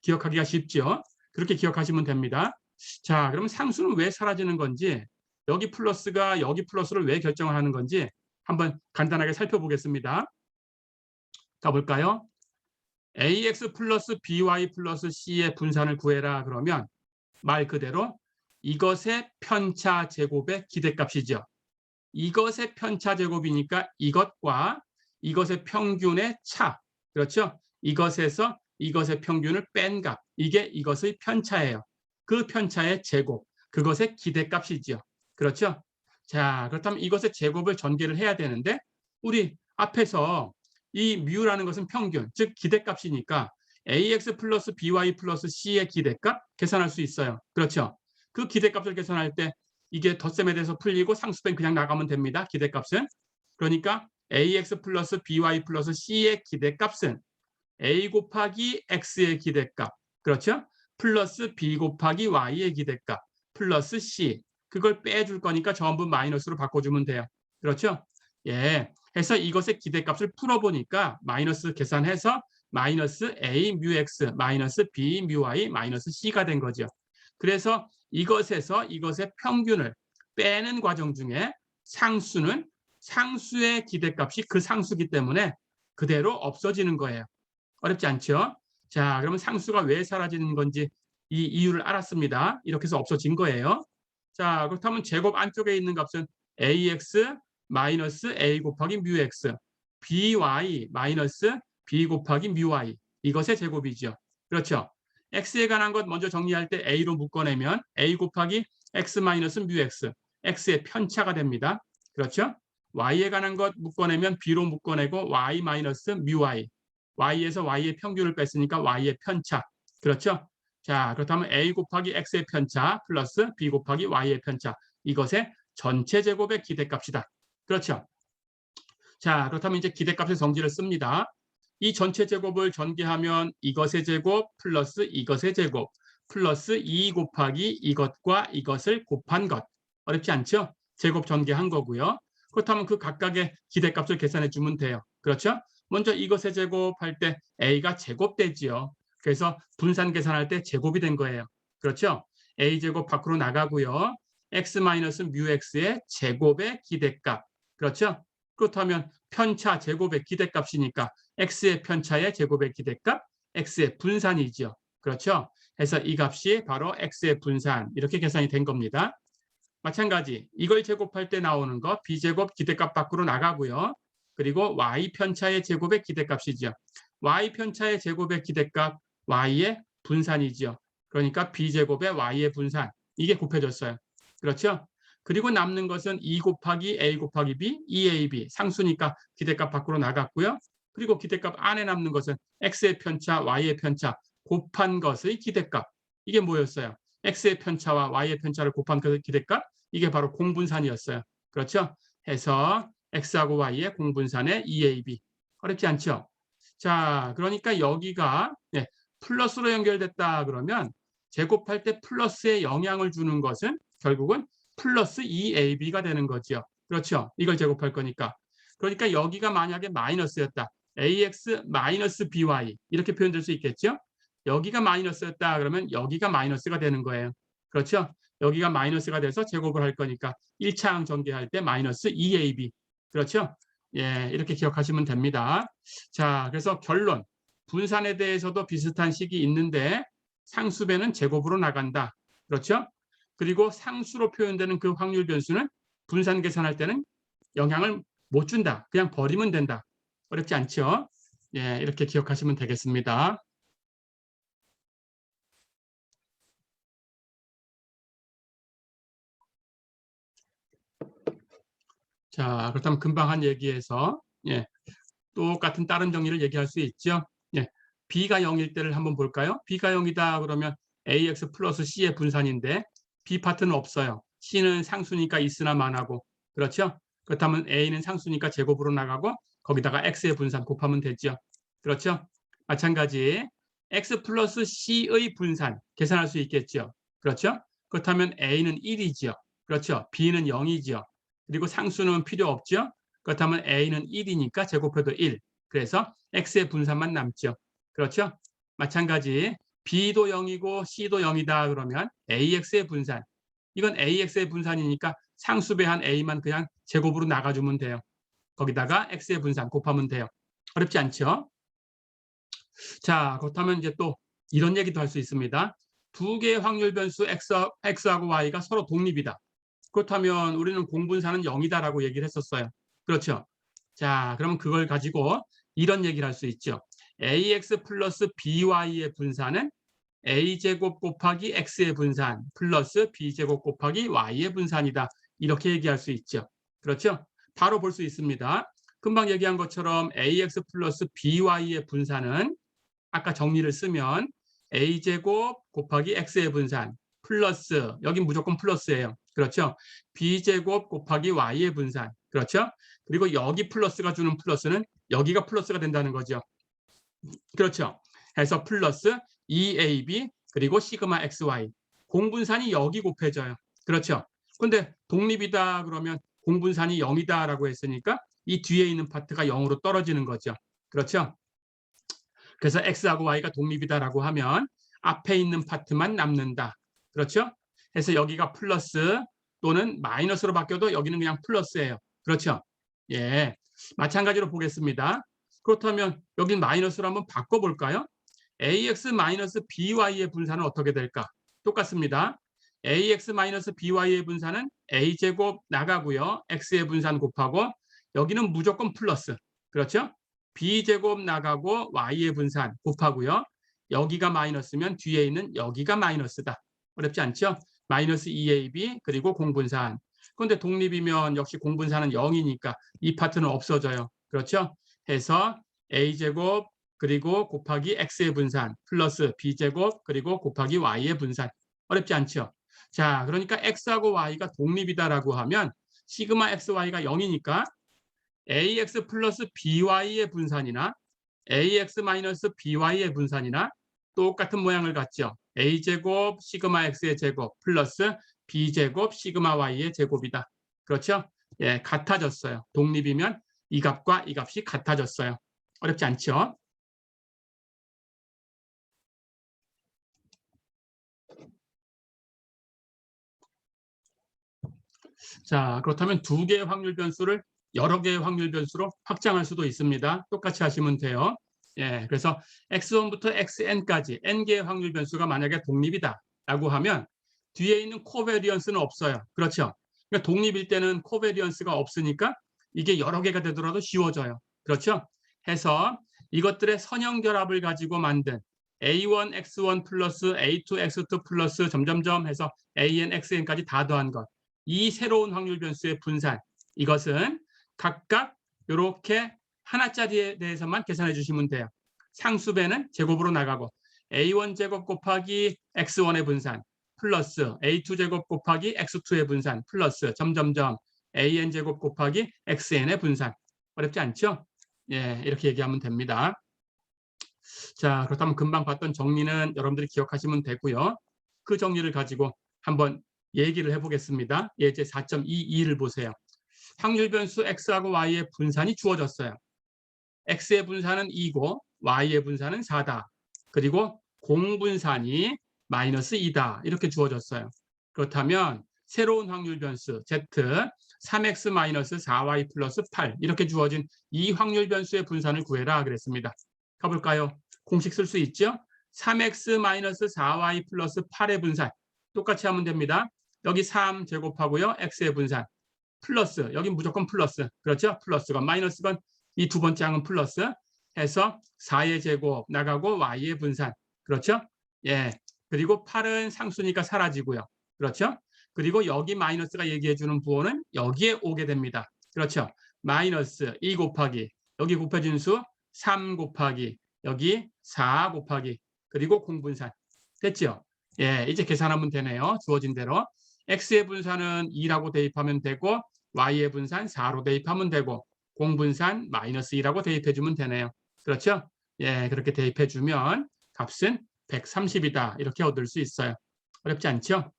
기억하기가 쉽죠. 그렇게 기억하시면 됩니다. 자, 그럼 상수는 왜 사라지는 건지, 여기 플러스가 여기 플러스를 왜 결정을 하는 건지 한번 간단하게 살펴보겠습니다. 가볼까요? ax 플러스 by 플러스 c의 분산을 구해라 그러면 말 그대로 이것의 편차 제곱의 기대값이죠. 이것의 편차 제곱이니까 이것과 이것의 평균의 차, 그렇죠? 이것에서 이것의 평균을 뺀 값, 이게 이것의 편차예요. 그 편차의 제곱, 그것의 기대값이죠. 그렇죠? 자, 그렇다면 이것의 제곱을 전개를 해야 되는데 우리 앞에서 이 뮤라는 것은 평균, 즉 기대값이니까 ax 플러스 by 플러스 c의 기대값 계산할 수 있어요. 그렇죠? 그 기대값을 계산할 때 이게 덧셈에 대해서 풀리고 상수배는 그냥 나가면 됩니다. 기대값은. 그러니까 ax 플러스 by 플러스 c의 기대값은 a 곱하기 x의 기대값, 그렇죠? 플러스 b 곱하기 y의 기대값 플러스 c, 그걸 빼줄 거니까 전부 마이너스로 바꿔주면 돼요. 그렇죠? 해서 이것의 기대값을 풀어보니까 마이너스 계산해서 마이너스 a 뮤 x 마이너스 b 뮤 y 마이너스 c가 된 거죠. 그래서 이것에서 이것의 평균을 빼는 과정 중에 상수는 상수의 기대값이 그 상수기 때문에 그대로 없어지는 거예요. 어렵지 않죠? 자, 그러면 상수가 왜 사라지는 건지 이 이유를 알았습니다. 이렇게 해서 없어진 거예요. 자, 그렇다면 제곱 안쪽에 있는 값은 ax 마이너스 a 곱하기 뮤 x, by 마이너스 b 곱하기 뮤 y, 이것의 제곱이죠. 그렇죠? x에 관한 것 먼저 정리할 때 a로 묶어내면 a 곱하기 x 마이너스 뮤 x, x의 편차가 됩니다. 그렇죠? y에 관한 것 묶어내면 b로 묶어내고 y 마이너스 뮤 y, y에서 y의 평균을 뺐으니까 y의 편차. 그렇죠? 자, 그렇다면 a 곱하기 x의 편차 플러스 b 곱하기 y의 편차 이것의 전체 제곱의 기대값이다. 그렇죠? 자, 그렇다면 이제 기대값의 성질을 씁니다. 이 전체 제곱을 전개하면 이것의 제곱 플러스 이것의 제곱 플러스 2 곱하기 이것과 이것을 곱한 것. 어렵지 않죠? 제곱 전개한 거고요. 그렇다면 그 각각의 기대값을 계산해 주면 돼요. 그렇죠? 먼저 이것의 제곱할 때 a가 제곱되지요. 그래서 분산 계산할 때 제곱이 된 거예요. 그렇죠? a제곱 밖으로 나가고요. x 마이너스 뮤 x의 제곱의 기대값. 그렇죠? 그렇다면 편차 제곱의 기대값이니까 x의 편차의 제곱의 기대값, x의 분산이죠. 그렇죠? 그래서 이 값이 바로 x의 분산 이렇게 계산이 된 겁니다. 마찬가지 이걸 제곱할 때 나오는 거 b제곱 기대값 밖으로 나가고요. 그리고 y 편차의 제곱의 기대값이죠. y 편차의 제곱의 기대값 y의 분산이죠. 그러니까 b제곱의 y의 분산 이게 곱해졌어요. 그렇죠? 그리고 남는 것은 2 곱하기 a 곱하기 b, 2ab 상수니까 기대값 밖으로 나갔고요. 그리고 기대값 안에 남는 것은 x의 편차, y의 편차 곱한 것의 기대값. 이게 뭐였어요? x의 편차와 y의 편차를 곱한 그 기대값 이게 바로 공분산이었어요. 그렇죠? 해서 x하고 y의 공분산의 2ab. 어렵지 않죠? 자, 그러니까 여기가 플러스로 연결됐다 그러면 제곱할 때 플러스에 영향을 주는 것은 결국은 플러스 2ab가 되는 거죠. 그렇죠? 이걸 제곱할 거니까. 그러니까 여기가 만약에 마이너스였다. ax 마이너스 by 이렇게 표현될 수 있겠죠? 여기가 마이너스였다 그러면 여기가 마이너스가 되는 거예요. 그렇죠? 여기가 마이너스가 돼서 제곱을 할 거니까 1차항 전개할 때 마이너스 2ab. 그렇죠? 예, 이렇게 기억하시면 됩니다. 자, 그래서 결론. 분산에 대해서도 비슷한 식이 있는데 상수배는 제곱으로 나간다. 그렇죠? 그리고 상수로 표현되는 그 확률 변수는 분산 계산할 때는 영향을 못 준다. 그냥 버리면 된다. 어렵지 않죠? 예, 이렇게 기억하시면 되겠습니다. 자, 그렇다면 금방 한 얘기에서 똑같은 다른 정리를 얘기할 수 있죠. b가 0일 때를 한번 볼까요? b가 0이다 그러면 ax 플러스 c의 분산인데 b 파트는 없어요. c는 상수니까 있으나 만하고 그렇죠? 그렇다면 a는 상수니까 제곱으로 나가고 거기다가 x의 분산 곱하면 되죠. 그렇죠? 마찬가지 x 플러스 c의 분산 계산할 수 있겠죠. 그렇죠? 그렇다면 a는 1이죠. 그렇죠? b는 0이죠. 그리고 상수는 필요 없죠. 그렇다면 a는 1이니까 제곱해도 1. 그래서 x의 분산만 남죠. 그렇죠? 마찬가지 b도 0이고 c도 0이다 그러면 ax의 분산. 이건 ax의 분산이니까 상수배한 a만 그냥 제곱으로 나가주면 돼요. 거기다가 x의 분산 곱하면 돼요. 어렵지 않죠? 자, 그렇다면 이제 또 이런 얘기도 할 수 있습니다. 두 개의 확률 변수 x하고 y가 서로 독립이다. 그렇다면 우리는 공분산은 0이다라고 얘기를 했었어요. 그렇죠? 자, 그러면 그걸 가지고 이런 얘기를 할 수 있죠. ax 플러스 by의 분산은 a제곱 곱하기 x의 분산 플러스 b제곱 곱하기 y의 분산이다. 이렇게 얘기할 수 있죠. 그렇죠? 바로 볼 수 있습니다. 금방 얘기한 것처럼 ax 플러스 by의 분산은 아까 정리를 쓰면 a제곱 곱하기 x의 분산 플러스 여기 무조건 플러스예요. 그렇죠? b제곱 곱하기 y의 분산. 그렇죠? 그리고 여기 플러스가 주는 플러스는 여기가 플러스가 된다는 거죠. 그렇죠? 해서 플러스 2ab 그리고 시그마 xy. 공분산이 여기 곱해져요. 그렇죠? 근데 독립이다 그러면 공분산이 0이다라고 했으니까 이 뒤에 있는 파트가 0으로 떨어지는 거죠. 그렇죠? 그래서 x하고 y가 독립이다라고 하면 앞에 있는 파트만 남는다. 그렇죠? 그래서 여기가 플러스 또는 마이너스로 바뀌어도 여기는 그냥 플러스예요. 그렇죠? 예, 마찬가지로 보겠습니다. 그렇다면 여긴 마이너스로 한번 바꿔볼까요? ax 마이너스 by의 분산은 어떻게 될까? 똑같습니다. ax 마이너스 by의 분산은 a제곱 나가고요. x의 분산 곱하고 여기는 무조건 플러스. 그렇죠? b제곱 나가고 y의 분산 곱하고요. 여기가 마이너스면 뒤에 있는 여기가 마이너스다. 어렵지 않죠? 마이너스 2ab 그리고 공분산. 그런데 독립이면 역시 공분산은 0이니까 이 파트는 없어져요. 그렇죠? 해서 a제곱 그리고 곱하기 x의 분산 플러스 b제곱 그리고 곱하기 y의 분산. 어렵지 않죠? 자, 그러니까 x하고 y가 독립이다라고 하면 시그마 xy가 0이니까 ax 플러스 by의 분산이나 ax 마이너스 by의 분산이나 똑같은 모양을 갖죠. a제곱 시그마 x의 제곱 플러스 b제곱 시그마 y의 제곱이다. 그렇죠? 예, 같아졌어요. 독립이면 이 값과 이 값이 같아졌어요. 어렵지 않죠? 자, 그렇다면 두 개의 확률 변수를 여러 개의 확률 변수로 확장할 수도 있습니다. 똑같이 하시면 돼요. 예, 그래서 x1부터 xn까지 n개의 확률 변수가 만약에 독립이다라고 하면 뒤에 있는 코베리언스는 없어요. 그렇죠? 그러니까 독립일 때는 코베리언스가 없으니까 이게 여러 개가 되더라도 쉬워져요. 그렇죠? 해서 이것들의 선형 결합을 가지고 만든 a1 x1 플러스 a2 x2 플러스 점점점 해서 an xn까지 다 더한 것. 이 새로운 확률 변수의 분산, 이것은 각각 이렇게 하나짜리에 대해서만 계산해 주시면 돼요. 상수배는 제곱으로 나가고 a1 제곱 곱하기 x1의 분산 플러스 a2 제곱 곱하기 x2의 분산 플러스 점점점 an 제곱 곱하기 xn의 분산. 어렵지 않죠? 예, 이렇게 얘기하면 됩니다. 자, 그렇다면 금방 봤던 정리는 여러분들이 기억하시면 되고요. 그 정리를 가지고 한번 얘기를 해보겠습니다. 예제 4.22를 보세요. 확률 변수 x하고 y의 분산이 주어졌어요. x의 분산은 2고 y의 분산은 4다. 그리고 공분산이 마이너스 2다. 이렇게 주어졌어요. 그렇다면 새로운 확률 변수 z 3x 마이너스 4y 플러스 8 이렇게 주어진 이 확률 변수의 분산을 구해라 그랬습니다. 가볼까요? 공식 쓸 수 있죠? 3x 마이너스 4y 플러스 8의 분산 똑같이 하면 됩니다. 여기 3 제곱하고요. x의 분산 플러스 여기 무조건 플러스 그렇죠? 플러스건 마이너스건 이 두 번째 항은 플러스 해서 4의 제곱 나가고 y의 분산 그렇죠? 예. 그리고 8은 상수니까 사라지고요. 그렇죠? 그리고 여기 마이너스가 얘기해주는 부호는 여기에 오게 됩니다. 그렇죠? 마이너스 2 곱하기 여기 곱해진 수 3 곱하기 여기 4 곱하기 그리고 공분산 됐죠? 예, 이제 계산하면 되네요. 주어진 대로 x의 분산은 2라고 대입하면 되고 y의 분산 4로 대입하면 되고 공분산 마이너스 2라고 대입해주면 되네요. 그렇죠? 예, 그렇게 대입해주면 값은 130이다. 이렇게 얻을 수 있어요. 어렵지 않죠?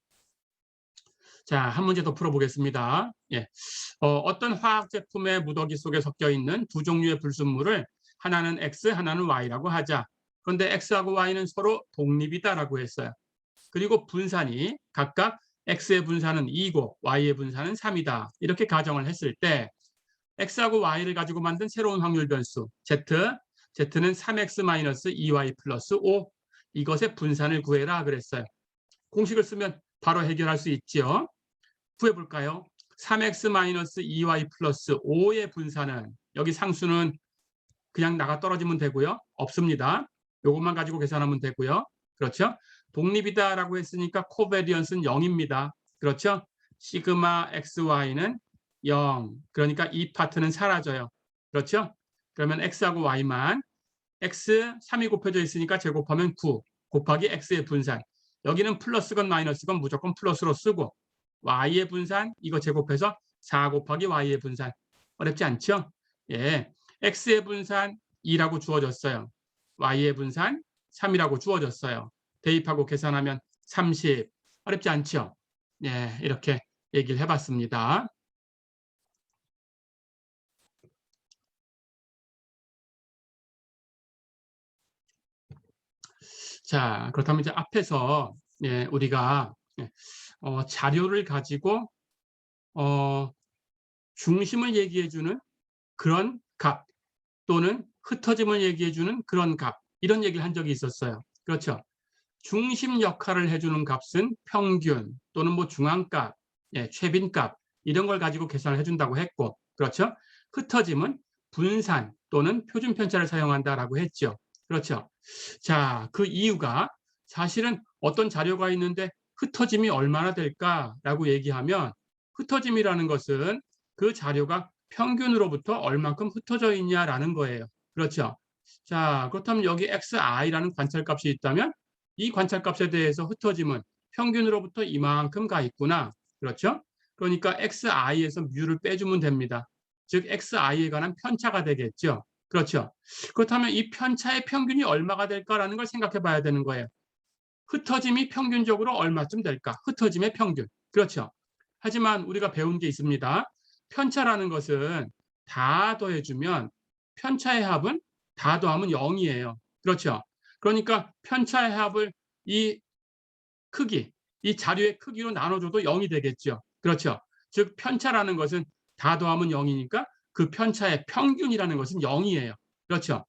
자, 한 문제 더 풀어보겠습니다. 예. 어떤 화학 제품의 무더기 속에 섞여 있는 두 종류의 불순물을 하나는 x, 하나는 y라고 하자. 그런데 x하고 y는 서로 독립이다라고 했어요. 그리고 분산이 각각 x의 분산은 2고 y의 분산은 3이다. 이렇게 가정을 했을 때 x하고 y를 가지고 만든 새로운 확률 변수 z는 3x-2y 플러스 5 이것의 분산을 구해라 그랬어요. 공식을 쓰면 바로 해결할 수 있죠. 구해볼까요? 3x-2y 플러스 5의 분산은 여기 상수는 그냥 나가 떨어지면 되고요. 없습니다. 이것만 가지고 계산하면 되고요. 그렇죠? 독립이다라고 했으니까 코베리언스는 0입니다. 그렇죠? 시그마 xy는 0. 그러니까 이 파트는 사라져요. 그렇죠? 그러면 x하고 y만 x 3이 곱해져 있으니까 제곱하면 9 곱하기 x의 분산. 여기는 플러스건 마이너스건 무조건 플러스로 쓰고 y의 분산 이거 제곱해서 4 곱하기 y의 분산. 어렵지 않죠? 예, x의 분산 2라고 주어졌어요. y의 분산 3이라고 주어졌어요. 대입하고 계산하면 30. 어렵지 않죠? 예, 이렇게 얘기를 해봤습니다. 자, 그렇다면 이제 앞에서 예, 우리가 자료를 가지고 중심을 얘기해주는 그런 값 또는 흩어짐을 얘기해주는 그런 값 이런 얘기를 한 적이 있었어요. 그렇죠? 중심 역할을 해주는 값은 평균 또는 뭐 중앙값, 예, 최빈값 이런 걸 가지고 계산을 해준다고 했고 그렇죠? 흩어짐은 분산 또는 표준 편차를 사용한다라고 했죠. 그렇죠? 자, 그 이유가 사실은 어떤 자료가 있는데 흩어짐이 얼마나 될까라고 얘기하면 흩어짐이라는 것은 그 자료가 평균으로부터 얼만큼 흩어져 있냐라는 거예요. 그렇죠? 자, 그렇다면 여기 xi라는 관찰값이 있다면 이 관찰값에 대해서 흩어짐은 평균으로부터 이만큼 가 있구나. 그렇죠? 그러니까 xi에서 뮤를 빼주면 됩니다. 즉 xi에 관한 편차가 되겠죠. 그렇죠? 그렇다면 이 편차의 평균이 얼마가 될까라는 걸 생각해 봐야 되는 거예요. 흩어짐이 평균적으로 얼마쯤 될까? 흩어짐의 평균. 그렇죠? 하지만 우리가 배운 게 있습니다. 편차라는 것은 다 더해주면 편차의 합은 다 더하면 0이에요. 그렇죠? 그러니까 편차의 합을 이 크기, 이 자료의 크기로 나눠줘도 0이 되겠죠. 그렇죠? 즉 편차라는 것은 다 더하면 0이니까 그 편차의 평균이라는 것은 0이에요. 그렇죠?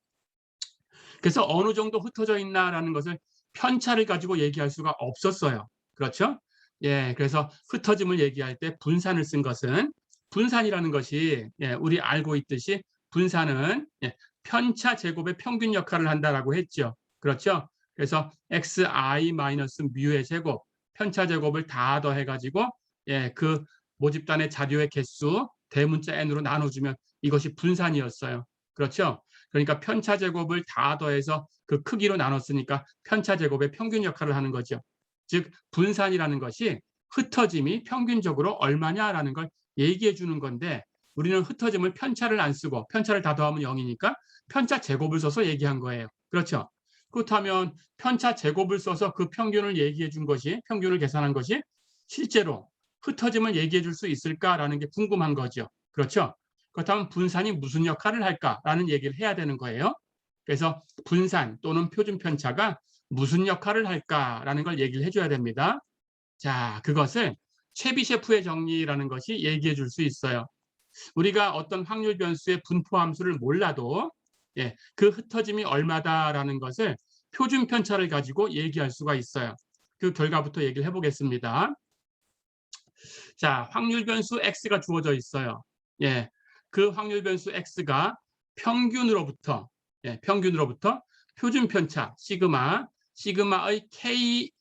그래서 어느 정도 흩어져 있나라는 것을 편차를 가지고 얘기할 수가 없었어요. 그렇죠? 예, 그래서 흩어짐을 얘기할 때 분산을 쓴 것은 분산이라는 것이 우리 알고 있듯이 분산은 편차 제곱의 평균 역할을 한다라고 했죠. 그렇죠? 그래서 xi 마이너스 뮤의 제곱, 편차 제곱을 다 더해가지고 그 모집단의 자료의 개수 대문자 n으로 나눠주면 이것이 분산이었어요. 그렇죠? 그러니까 편차 제곱을 다 더해서 그 크기로 나눴으니까 편차 제곱의 평균 역할을 하는 거죠. 즉 분산이라는 것이 흩어짐이 평균적으로 얼마냐라는 걸 얘기해 주는 건데 우리는 흩어짐을 편차를 안 쓰고 편차를 다 더하면 0이니까 편차 제곱을 써서 얘기한 거예요. 그렇죠? 그렇다면 편차 제곱을 써서 그 평균을 얘기해 준 것이 평균을 계산한 것이 실제로 흩어짐을 얘기해 줄 수 있을까라는 게 궁금한 거죠. 그렇죠? 그렇다면 분산이 무슨 역할을 할까라는 얘기를 해야 되는 거예요. 그래서 분산 또는 표준 편차가 무슨 역할을 할까라는 걸 얘기를 해줘야 됩니다. 자, 그것을 체비셰프의 정리라는 것이 얘기해 줄 수 있어요. 우리가 어떤 확률 변수의 분포 함수를 몰라도 그 흩어짐이 얼마다라는 것을 표준 편차를 가지고 얘기할 수가 있어요. 그 결과부터 얘기를 해보겠습니다. 자, 확률 변수 x가 주어져 있어요. 그 확률 변수 x가 평균으로부터 표준 편차 시그마의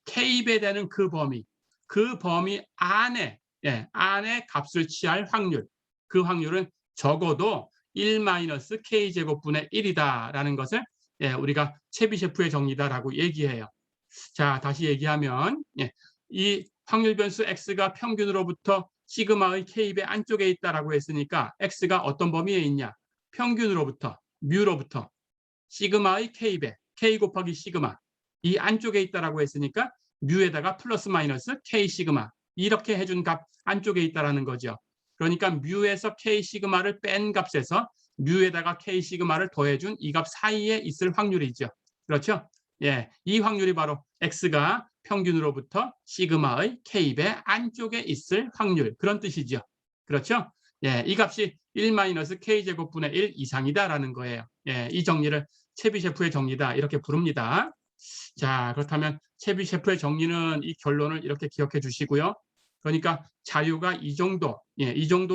k배 되는 그 범위 안에 값을 취할 확률, 그 확률은 적어도 1-k제곱분의 1이다라는 것을 우리가 체비셰프의 정리다라고 얘기해요. 자, 다시 얘기하면 이 확률 변수 x가 평균으로부터 시그마의 k배 안쪽에 있다라고 했으니까 x가 어떤 범위에 있냐? 평균으로부터 뮤로부터 시그마의 k배 k 곱하기 시그마 이 안쪽에 있다라고 했으니까 뮤에다가 플러스 마이너스 k 시그마 이렇게 해준 값 안쪽에 있다라는 거죠. 그러니까 뮤에서 k 시그마를 뺀 값에서 뮤에다가 k 시그마를 더해준 이 값 사이에 있을 확률이죠. 그렇죠? 이 확률이 바로 x가 평균으로부터 시그마의 k배 안쪽에 있을 확률 그런 뜻이죠. 그렇죠? 이 값이 1-k제곱분의 1 이상이다라는 거예요. 이 정리를 체비셰프의 정리다 이렇게 부릅니다. 자, 그렇다면 체비셰프의 정리는 이 결론을 이렇게 기억해 주시고요. 그러니까 자료가 이 정도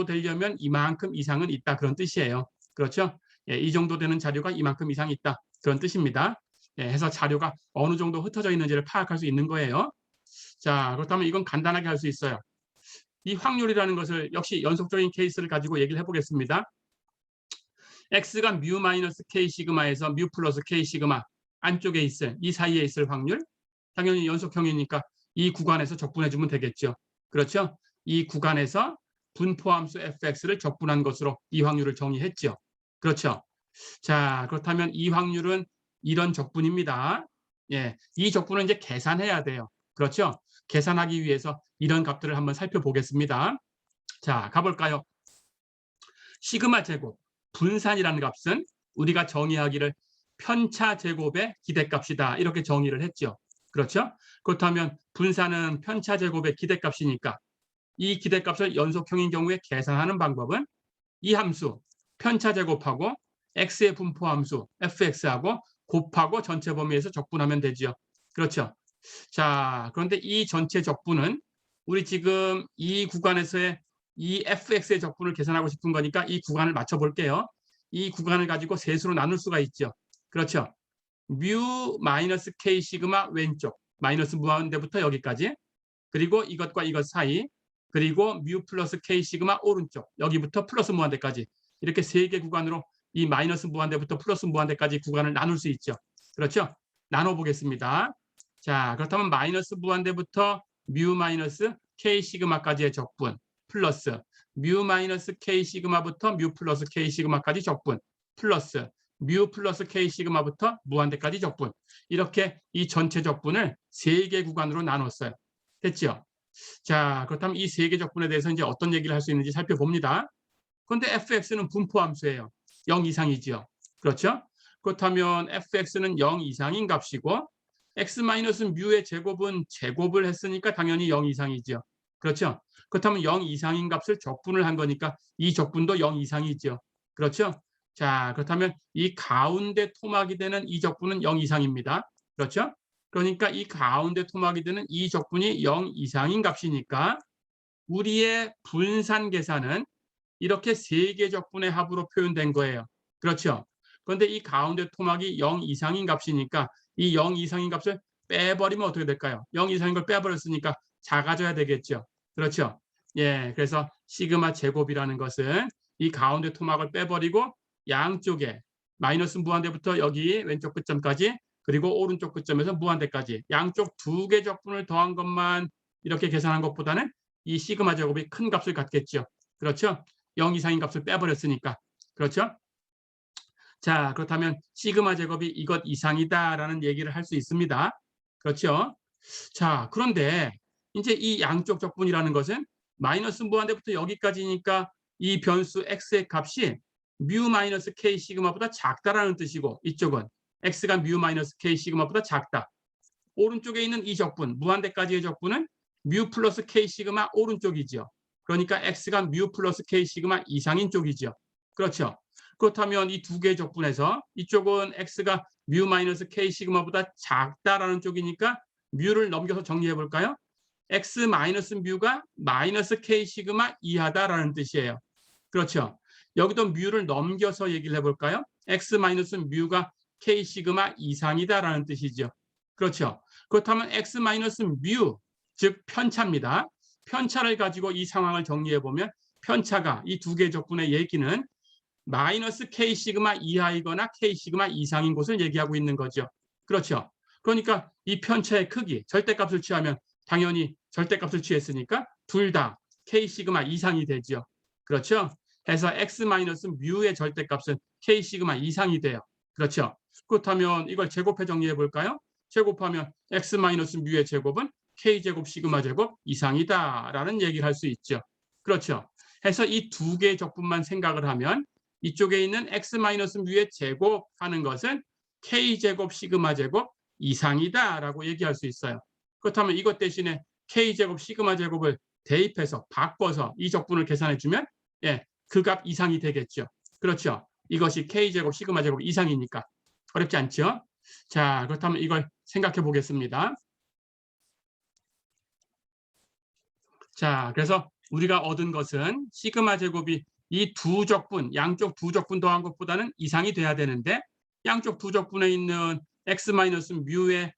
되려면 이만큼 이상은 있다 그런 뜻이에요. 그렇죠? 이 정도 되는 자료가 이만큼 이상 있다 그런 뜻입니다. 해서 자료가 어느 정도 흩어져 있는지를 파악할 수 있는 거예요. 자, 그렇다면 이건 간단하게 할 수 있어요. 이 확률이라는 것을 역시 연속적인 케이스를 가지고 얘기를 해보겠습니다. x가 뮤 마이너스 k 시그마에서 뮤 플러스 k 시그마 안쪽에 있을 이 사이에 있을 확률 당연히 연속형이니까 이 구간에서 적분해주면 되겠죠. 그렇죠? 이 구간에서 분포함수 fx를 적분한 것으로 이 확률을 정의했죠. 그렇죠? 자, 그렇다면 이 확률은 이런 적분입니다. 이 적분은 이제 계산해야 돼요. 그렇죠? 계산하기 위해서 이런 값들을 한번 살펴보겠습니다. 자, 가볼까요? 시그마 제곱, 분산이라는 값은 우리가 정의하기를 편차 제곱의 기대값이다. 이렇게 정의를 했죠. 그렇죠? 그렇다면 분산은 편차 제곱의 기대값이니까 이 기대값을 연속형인 경우에 계산하는 방법은 이 함수 편차 제곱하고 x의 분포 함수 fx하고 곱하고 전체 범위에서 적분하면 되죠. 그렇죠? 자, 그런데 이 전체 적분은 우리 지금 이 구간에서의 이 fx의 적분을 계산하고 싶은 거니까 이 구간을 맞춰볼게요. 이 구간을 가지고 세수로 나눌 수가 있죠. 그렇죠? 뮤 마이너스 k 시그마 왼쪽 마이너스 무한대부터 여기까지 그리고 이것과 이것 사이 그리고 뮤 플러스 k 시그마 오른쪽 여기부터 플러스 무한대까지 이렇게 세 개 구간으로 이 마이너스 무한대부터 플러스 무한대까지 구간을 나눌 수 있죠. 그렇죠? 나눠 보겠습니다. 자, 그렇다면 마이너스 무한대부터 뮤 마이너스 k 시그마까지의 적분 플러스 뮤 마이너스 k 시그마부터 뮤 플러스 k 시그마까지 적분 플러스 뮤 플러스 k 시그마부터 무한대까지 적분. 이렇게 이 전체 적분을 3개 구간으로 나눴어요. 됐죠? 자, 그렇다면 이 3개 적분에 대해서 이제 어떤 얘기를 할 수 있는지 살펴봅니다. 그런데 fx는 분포 함수예요. 0 이상이지요. 그렇죠? 그렇다면 fx는 0 이상인 값이고 x-뮤의 제곱은 제곱을 했으니까 당연히 0 이상이죠. 그렇죠? 그렇다면 0 이상인 값을 적분을 한 거니까 이 적분도 0 이상이죠. 그렇죠? 자, 그렇다면 이 가운데 토막이 되는 이 적분은 0 이상입니다. 그렇죠? 그러니까 이 가운데 토막이 되는 이 적분이 0 이상인 값이니까 우리의 분산 계산은 이렇게 3개 적분의 합으로 표현된 거예요. 그렇죠? 그런데 이 가운데 토막이 0 이상인 값이니까 이 0 이상인 값을 빼버리면 어떻게 될까요? 0 이상인 걸 빼버렸으니까 작아져야 되겠죠. 그렇죠? 예, 그래서 시그마 제곱이라는 것은 이 가운데 토막을 빼버리고 양쪽에 마이너스 무한대부터 여기 왼쪽 끝점까지 그리고 오른쪽 끝점에서 무한대까지 양쪽 2개 적분을 더한 것만 이렇게 계산한 것보다는 이 시그마 제곱이 큰 값을 갖겠죠. 그렇죠? 0 이상인 값을 빼버렸으니까. 그렇죠? 자, 그렇다면 시그마 제곱이 이것 이상이다라는 얘기를 할 수 있습니다. 그렇죠? 자, 그런데 이제 이 양쪽 적분이라는 것은 마이너스 무한대부터 여기까지니까 이 변수 x의 값이 뮤 마이너스 k 시그마보다 작다라는 뜻이고 이쪽은 x가 뮤 마이너스 k 시그마보다 작다. 오른쪽에 있는 이 적분, 무한대까지의 적분은 뮤 플러스 k 시그마 오른쪽이죠. 그러니까 x가 뮤 플러스 k 시그마 이상인 쪽이죠. 그렇죠? 그렇다면 이 2개의 적분에서 이쪽은 x가 뮤 마이너스 k 시그마보다 작다라는 쪽이니까 뮤를 넘겨서 정리해 볼까요? x 마이너스 뮤가 마이너스 k 시그마 이하다라는 뜻이에요. 그렇죠? 여기도 뮤를 넘겨서 얘기를 해볼까요? x 마이너스 뮤가 k 시그마 이상이다라는 뜻이죠. 그렇죠? 그렇다면 x 마이너스 뮤, 즉 편차입니다. 편차를 가지고 이 상황을 정리해 보면 편차가 이 2개 적분의 얘기는 마이너스 k 시그마 이하이거나 k 시그마 이상인 곳을 얘기하고 있는 거죠. 그렇죠? 그러니까 이 편차의 크기, 절대값을 취하면 당연히 절대값을 취했으니까 둘 다 k 시그마 이상이 되죠. 그렇죠? 해서 x 마이너스 뮤의 절대값은 k 시그마 이상이 돼요. 그렇죠? 그렇다면 이걸 제곱해 정리해 볼까요? 제곱하면 x 마이너스 뮤의 제곱은 k 제곱 시그마 제곱 이상이다라는 얘기를 할 수 있죠. 그렇죠? 해서 이 2개의 적분만 생각을 하면 이쪽에 있는 x 마이너스 뮤의 제곱하는 것은 k 제곱 시그마 제곱 이상이다라고 얘기할 수 있어요. 그렇다면 이것 대신에 k 제곱 시그마 제곱을 대입해서 바꿔서 이 적분을 계산해 주면 예, 그 값 이상이 되겠죠. 그렇죠? 이것이 k 제곱 시그마 제곱 이상이니까 어렵지 않죠? 자, 그렇다면 이걸 생각해 보겠습니다. 자, 그래서 우리가 얻은 것은 시그마 제곱이 이 2적분, 양쪽 2적분 더한 것보다는 이상이 돼야 되는데 양쪽 2적분에 있는 x-뮤의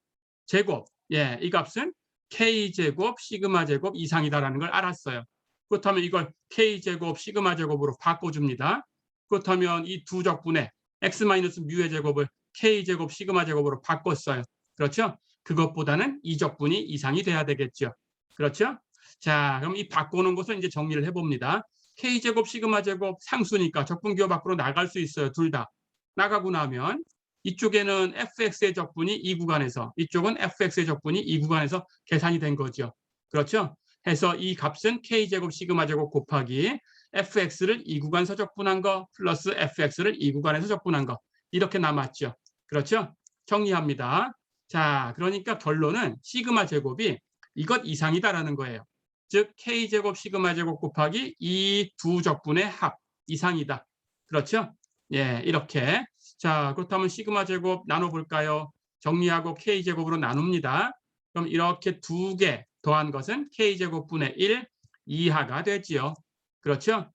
제곱, 예, 이 값은 k제곱 시그마 제곱 이상이다라는 걸 알았어요. 그렇다면 이걸 k제곱 시그마 제곱으로 바꿔줍니다. 그렇다면 이 2적분의 x-뮤의 제곱을 k제곱 시그마 제곱으로 바꿨어요. 그렇죠? 그것보다는 이 적분이 이상이 돼야 되겠죠. 그렇죠? 자, 그럼 이 바꾸는 것을 이제 정리를 해봅니다. k제곱 시그마 제곱 상수니까 적분기호 밖으로 나갈 수 있어요. 둘 다. 나가고 나면 이쪽에는 fx의 적분이 이 구간에서, 이쪽은 fx의 적분이 이 구간에서 계산이 된 거죠. 그렇죠? 해서 이 값은 k제곱 시그마 제곱 곱하기 fx를 이 구간에서 적분한 거 플러스 fx를 이 구간에서 적분한 거 이렇게 남았죠. 그렇죠? 정리합니다. 자, 그러니까 결론은 시그마 제곱이 이것 이상이다라는 거예요. 즉 k제곱 시그마 제곱 곱하기 이 2적분의 합 이상이다. 그렇죠? 예, 이렇게. 자, 그렇다면 시그마 제곱 나눠볼까요? 정리하고 k제곱으로 나눕니다. 그럼 이렇게 2개 더한 것은 k제곱분의 1 이하가 되지요. 그렇죠?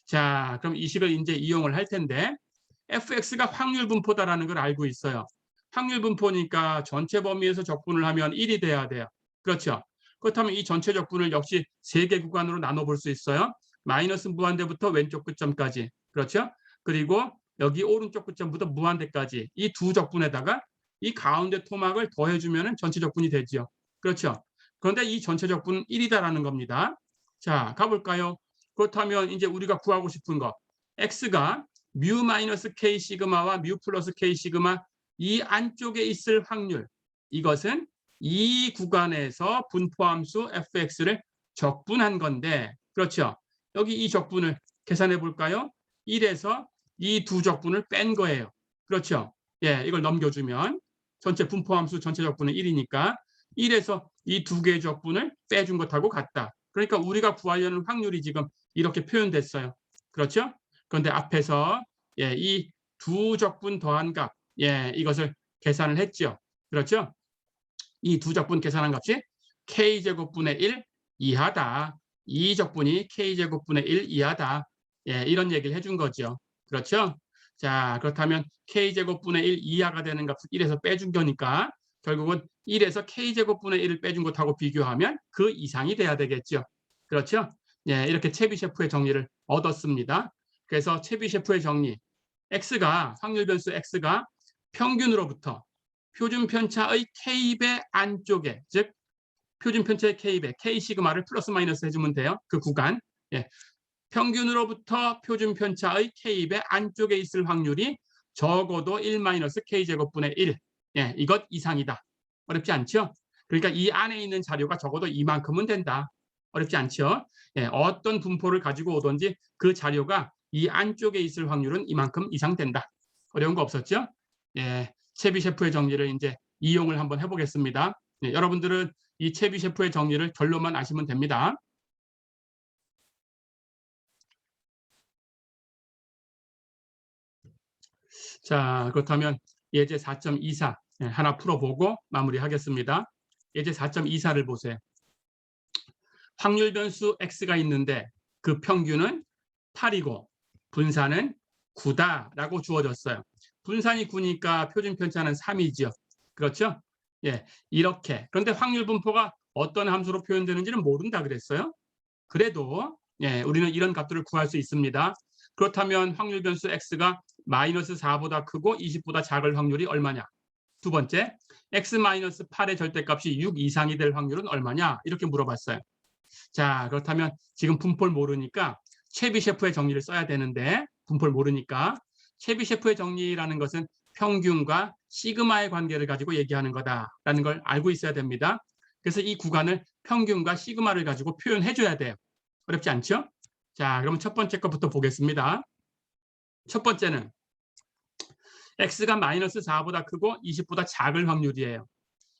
자, 그럼 이 식을 이제 이용을 할 텐데 fx가 확률 분포다라는 걸 알고 있어요. 확률 분포니까 전체 범위에서 적분을 하면 1이 돼야 돼요. 그렇죠? 그렇다면 이 전체 적분을 역시 3개 구간으로 나눠볼 수 있어요. 마이너스 무한대부터 왼쪽 끝점까지. 그렇죠? 그리고 여기 오른쪽 끝점부터 무한대까지 이 두 적분에다가 이 가운데 토막을 더해주면 전체 적분이 되죠. 그렇죠. 그런데 이 전체 적분은 1이다라는 겁니다. 자, 가볼까요? 그렇다면 이제 우리가 구하고 싶은 거 x가 뮤 마이너스 k 시그마와 뮤 플러스 k 시그마 이 안쪽에 있을 확률, 이것은 이 구간에서 분포함수 fx를 적분한 건데, 그렇죠. 여기 이 적분을 계산해 볼까요? 1에서 이 두 적분을 뺀 거예요. 그렇죠. 예, 이걸 넘겨주면 전체 분포함수 전체 적분은 1이니까 1에서 이 두 개의 적분을 빼준 것하고 같다. 그러니까 우리가 구하려는 확률이 지금 이렇게 표현됐어요. 그렇죠? 그런데 앞에서 예, 이 두 적분 더한 값, 예, 이것을 계산을 했죠. 그렇죠? 이 두 적분 계산한 값이 k제곱분의 1 이하다. 이 적분이 k제곱분의 1 이하다. 예, 이런 얘기를 해준 거죠. 그렇죠? 자, 그렇다면 k제곱분의 1 이하가 되는 값을 1에서 빼준 거니까 결국은 1에서 k제곱분의 1을 빼준 것하고 비교하면 그 이상이 돼야 되겠죠. 그렇죠? 예, 이렇게 채비셰프의 정리를 얻었습니다. 그래서 채비셰프의 정리, x가 확률 변수 x가 평균으로부터 표준 편차의 k배 안쪽에, 즉 표준 편차의 k배, k 시그마를 플러스 마이너스 해주면 돼요. 그 구간. 예. 평균으로부터 표준 편차의 k배 안쪽에 있을 확률이 적어도 1 마이너스 k제곱분의 1. 예, 이것 이상이다. 어렵지 않죠? 그러니까 이 안에 있는 자료가 적어도 이만큼은 된다. 어렵지 않죠? 예, 어떤 분포를 가지고 오든지 그 자료가 이 안쪽에 있을 확률은 이만큼 이상 된다. 어려운 거 없었죠? 예, 채비셰프의 정리를 이제 이용을 한번 해보겠습니다. 예, 여러분들은 이 채비셰프의 정리를 결론만 아시면 됩니다. 자, 그렇다면 예제 4.24 하나 풀어보고 마무리하겠습니다. 예제 4.24를 보세요. 확률 변수 x가 있는데 그 평균은 8이고 분산은 9다라고 주어졌어요. 분산이 9니까 표준 편차는 3이죠. 그렇죠? 예, 이렇게. 그런데 확률 분포가 어떤 함수로 표현되는지는 모른다 그랬어요. 그래도 예, 우리는 이런 값들을 구할 수 있습니다. 그렇다면 확률 변수 x가 마이너스 4보다 크고 20보다 작을 확률이 얼마냐? 두 번째, x-8의 절대값이 6 이상이 될 확률은 얼마냐? 이렇게 물어봤어요. 자, 그렇다면 지금 분포를 모르니까 채비셰프의 정리를 써야 되는데 분포를 모르니까 채비셰프의 정리라는 것은 평균과 시그마의 관계를 가지고 얘기하는 거다라는 걸 알고 있어야 됩니다. 그래서 이 구간을 평균과 시그마를 가지고 표현해 줘야 돼요. 어렵지 않죠? 자, 그러면 첫 번째 것부터 보겠습니다. 첫 번째는 x가 마이너스 4보다 크고 20보다 작을 확률이에요.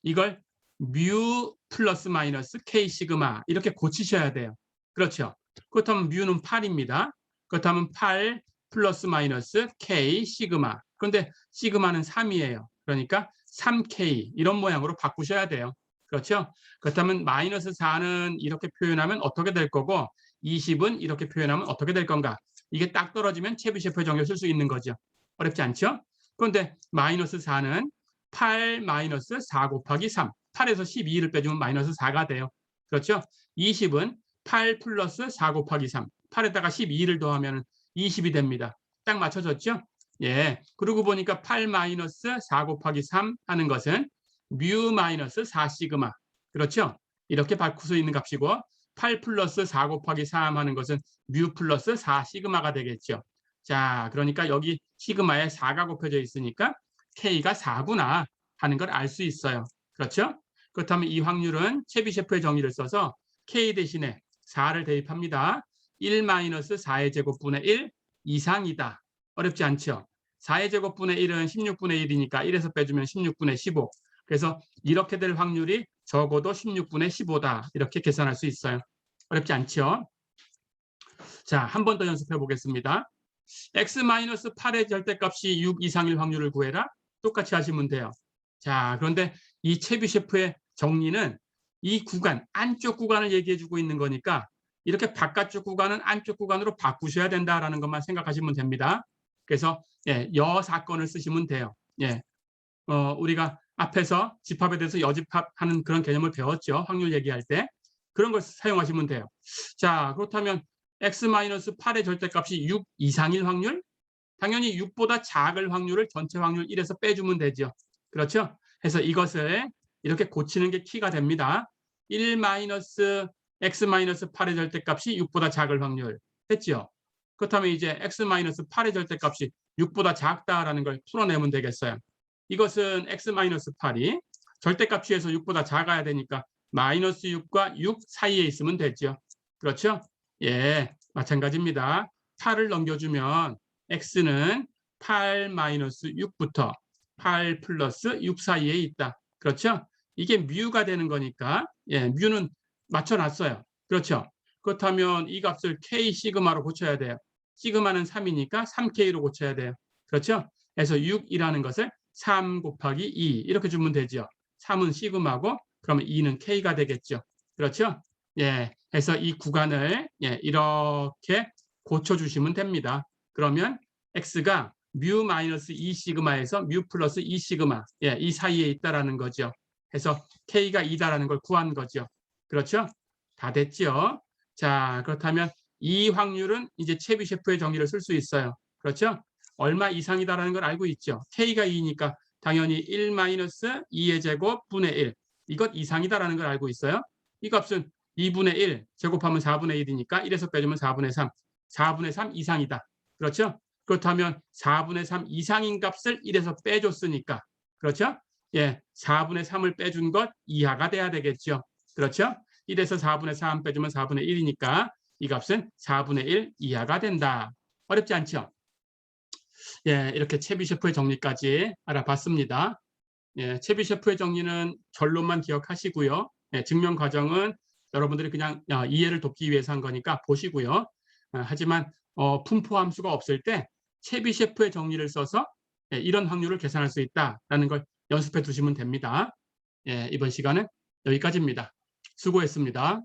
이걸 뮤 플러스 마이너스 k 시그마 이렇게 고치셔야 돼요. 그렇죠? 그렇다면 뮤는 8입니다. 그렇다면 8 플러스 마이너스 k 시그마. 그런데 시그마는 3이에요. 그러니까 3k 이런 모양으로 바꾸셔야 돼요. 그렇죠? 그렇다면 마이너스 4는 이렇게 표현하면 어떻게 될 거고 20은 이렇게 표현하면 어떻게 될 건가? 이게 딱 떨어지면 채비셰프의 정의를 쓸 수 있는 거죠. 어렵지 않죠? 그런데 마이너스 4는 8 마이너스 4 곱하기 3. 8에서 12를 빼주면 마이너스 4가 돼요. 그렇죠? 20은 8 플러스 4 곱하기 3. 8에다가 12를 더하면 20이 됩니다. 딱 맞춰졌죠? 예. 그러고 보니까 8 마이너스 4 곱하기 3 하는 것은 뮤 마이너스 4 시그마. 그렇죠? 이렇게 바꿀 수 있는 값이고 8 플러스 4 곱하기 3 하는 것은 뮤 플러스 4 시그마가 되겠죠. 자, 그러니까 여기 시그마에 4가 곱해져 있으니까 K가 4구나 하는 걸 알 수 있어요. 그렇죠? 그렇다면 이 확률은 채비셰프의 정의를 써서 K 대신에 4를 대입합니다. 1-4의 제곱분의 1 이상이다. 어렵지 않죠? 4의 제곱분의 1은 16분의 1이니까 1에서 빼주면 16분의 15. 그래서 이렇게 될 확률이 적어도 16분의 15다. 이렇게 계산할 수 있어요. 어렵지 않죠? 자, 한 번 더 연습해 보겠습니다. x-8의 절대값이 6 이상일 확률을 구해라. 똑같이 하시면 돼요. 자, 그런데 이 채비셰프의 정리는 이 구간, 안쪽 구간을 얘기해 주고 있는 거니까 이렇게 바깥쪽 구간은 안쪽 구간으로 바꾸셔야 된다라는 것만 생각하시면 됩니다. 그래서 예, 여 사건을 쓰시면 돼요. 예, 우리가 앞에서 집합에 대해서 여집합하는 그런 개념을 배웠죠. 확률 얘기할 때. 그런 걸 사용하시면 돼요. 자, 그렇다면 x-8의 절대값이 6 이상일 확률? 당연히 6보다 작을 확률을 전체 확률 1에서 빼주면 되죠. 그렇죠? 그래서 이것을 이렇게 고치는 게 키가 됩니다. 1 마이너스 x 마이너스 8의 절대값이 6보다 작을 확률 했죠. 그렇다면 이제 x 마이너스 8의 절대값이 6보다 작다라는 걸 풀어내면 되겠어요. 이것은 x 마이너스 8이 절대값 취해서 6보다 작아야 되니까 마이너스 6과 6 사이에 있으면 되죠. 그렇죠? 예, 마찬가지입니다. 8을 넘겨주면 x는 8 마이너스 6부터 8 플러스 6 사이에 있다. 그렇죠? 이게 뮤가 되는 거니까 예, 뮤는 맞춰놨어요. 그렇죠? 그렇다면 이 값을 k 시그마로 고쳐야 돼요. 시그마는 3이니까 3k로 고쳐야 돼요. 그렇죠? 그래서 6이라는 것을 3 곱하기 2 이렇게 주면 되죠. 3은 시그마고 그러면 2는 k가 되겠죠. 그렇죠? 예, 그래서 이 구간을 예, 이렇게 고쳐주시면 됩니다. 그러면 x가 뮤 마이너스 2 시그마에서 뮤 플러스 2 시그마 예, 이 사이에 있다라는 거죠. 그래서 k가 2다라는 걸 구한 거죠. 그렇죠? 다 됐죠? 자, 그렇다면 이 확률은 이제 체비셰프의 정의를 쓸 수 있어요. 그렇죠? 얼마 이상이다라는 걸 알고 있죠. k가 2니까 당연히 1 마이너스 2의 제곱 분의 1 이것 이상이다라는 걸 알고 있어요. 이 값은 2분의 1 제곱하면 4분의 1이니까 1에서 빼주면 4분의 3 4분의 3 이상이다. 그렇죠? 그렇다면 4분의 3 이상인 값을 1에서 빼줬으니까 그렇죠? 예, 4분의 3을 빼준 것 이하가 돼야 되겠죠. 그렇죠? 1에서 4분의 3 빼주면 4분의 1이니까 이 값은 4분의 1 이하가 된다. 어렵지 않죠? 예, 이렇게 체비셰프의 정리까지 알아봤습니다. 예, 체비셰프의 정리는 결론만 기억하시고요. 예, 증명 과정은 여러분들이 그냥 이해를 돕기 위해서 한 거니까 보시고요. 하지만 분포 함수가 없을 때 체비셰프의 정리를 써서 예, 이런 확률을 계산할 수 있다는 걸 연습해 두시면 됩니다. 예, 이번 시간은 여기까지입니다. 수고했습니다.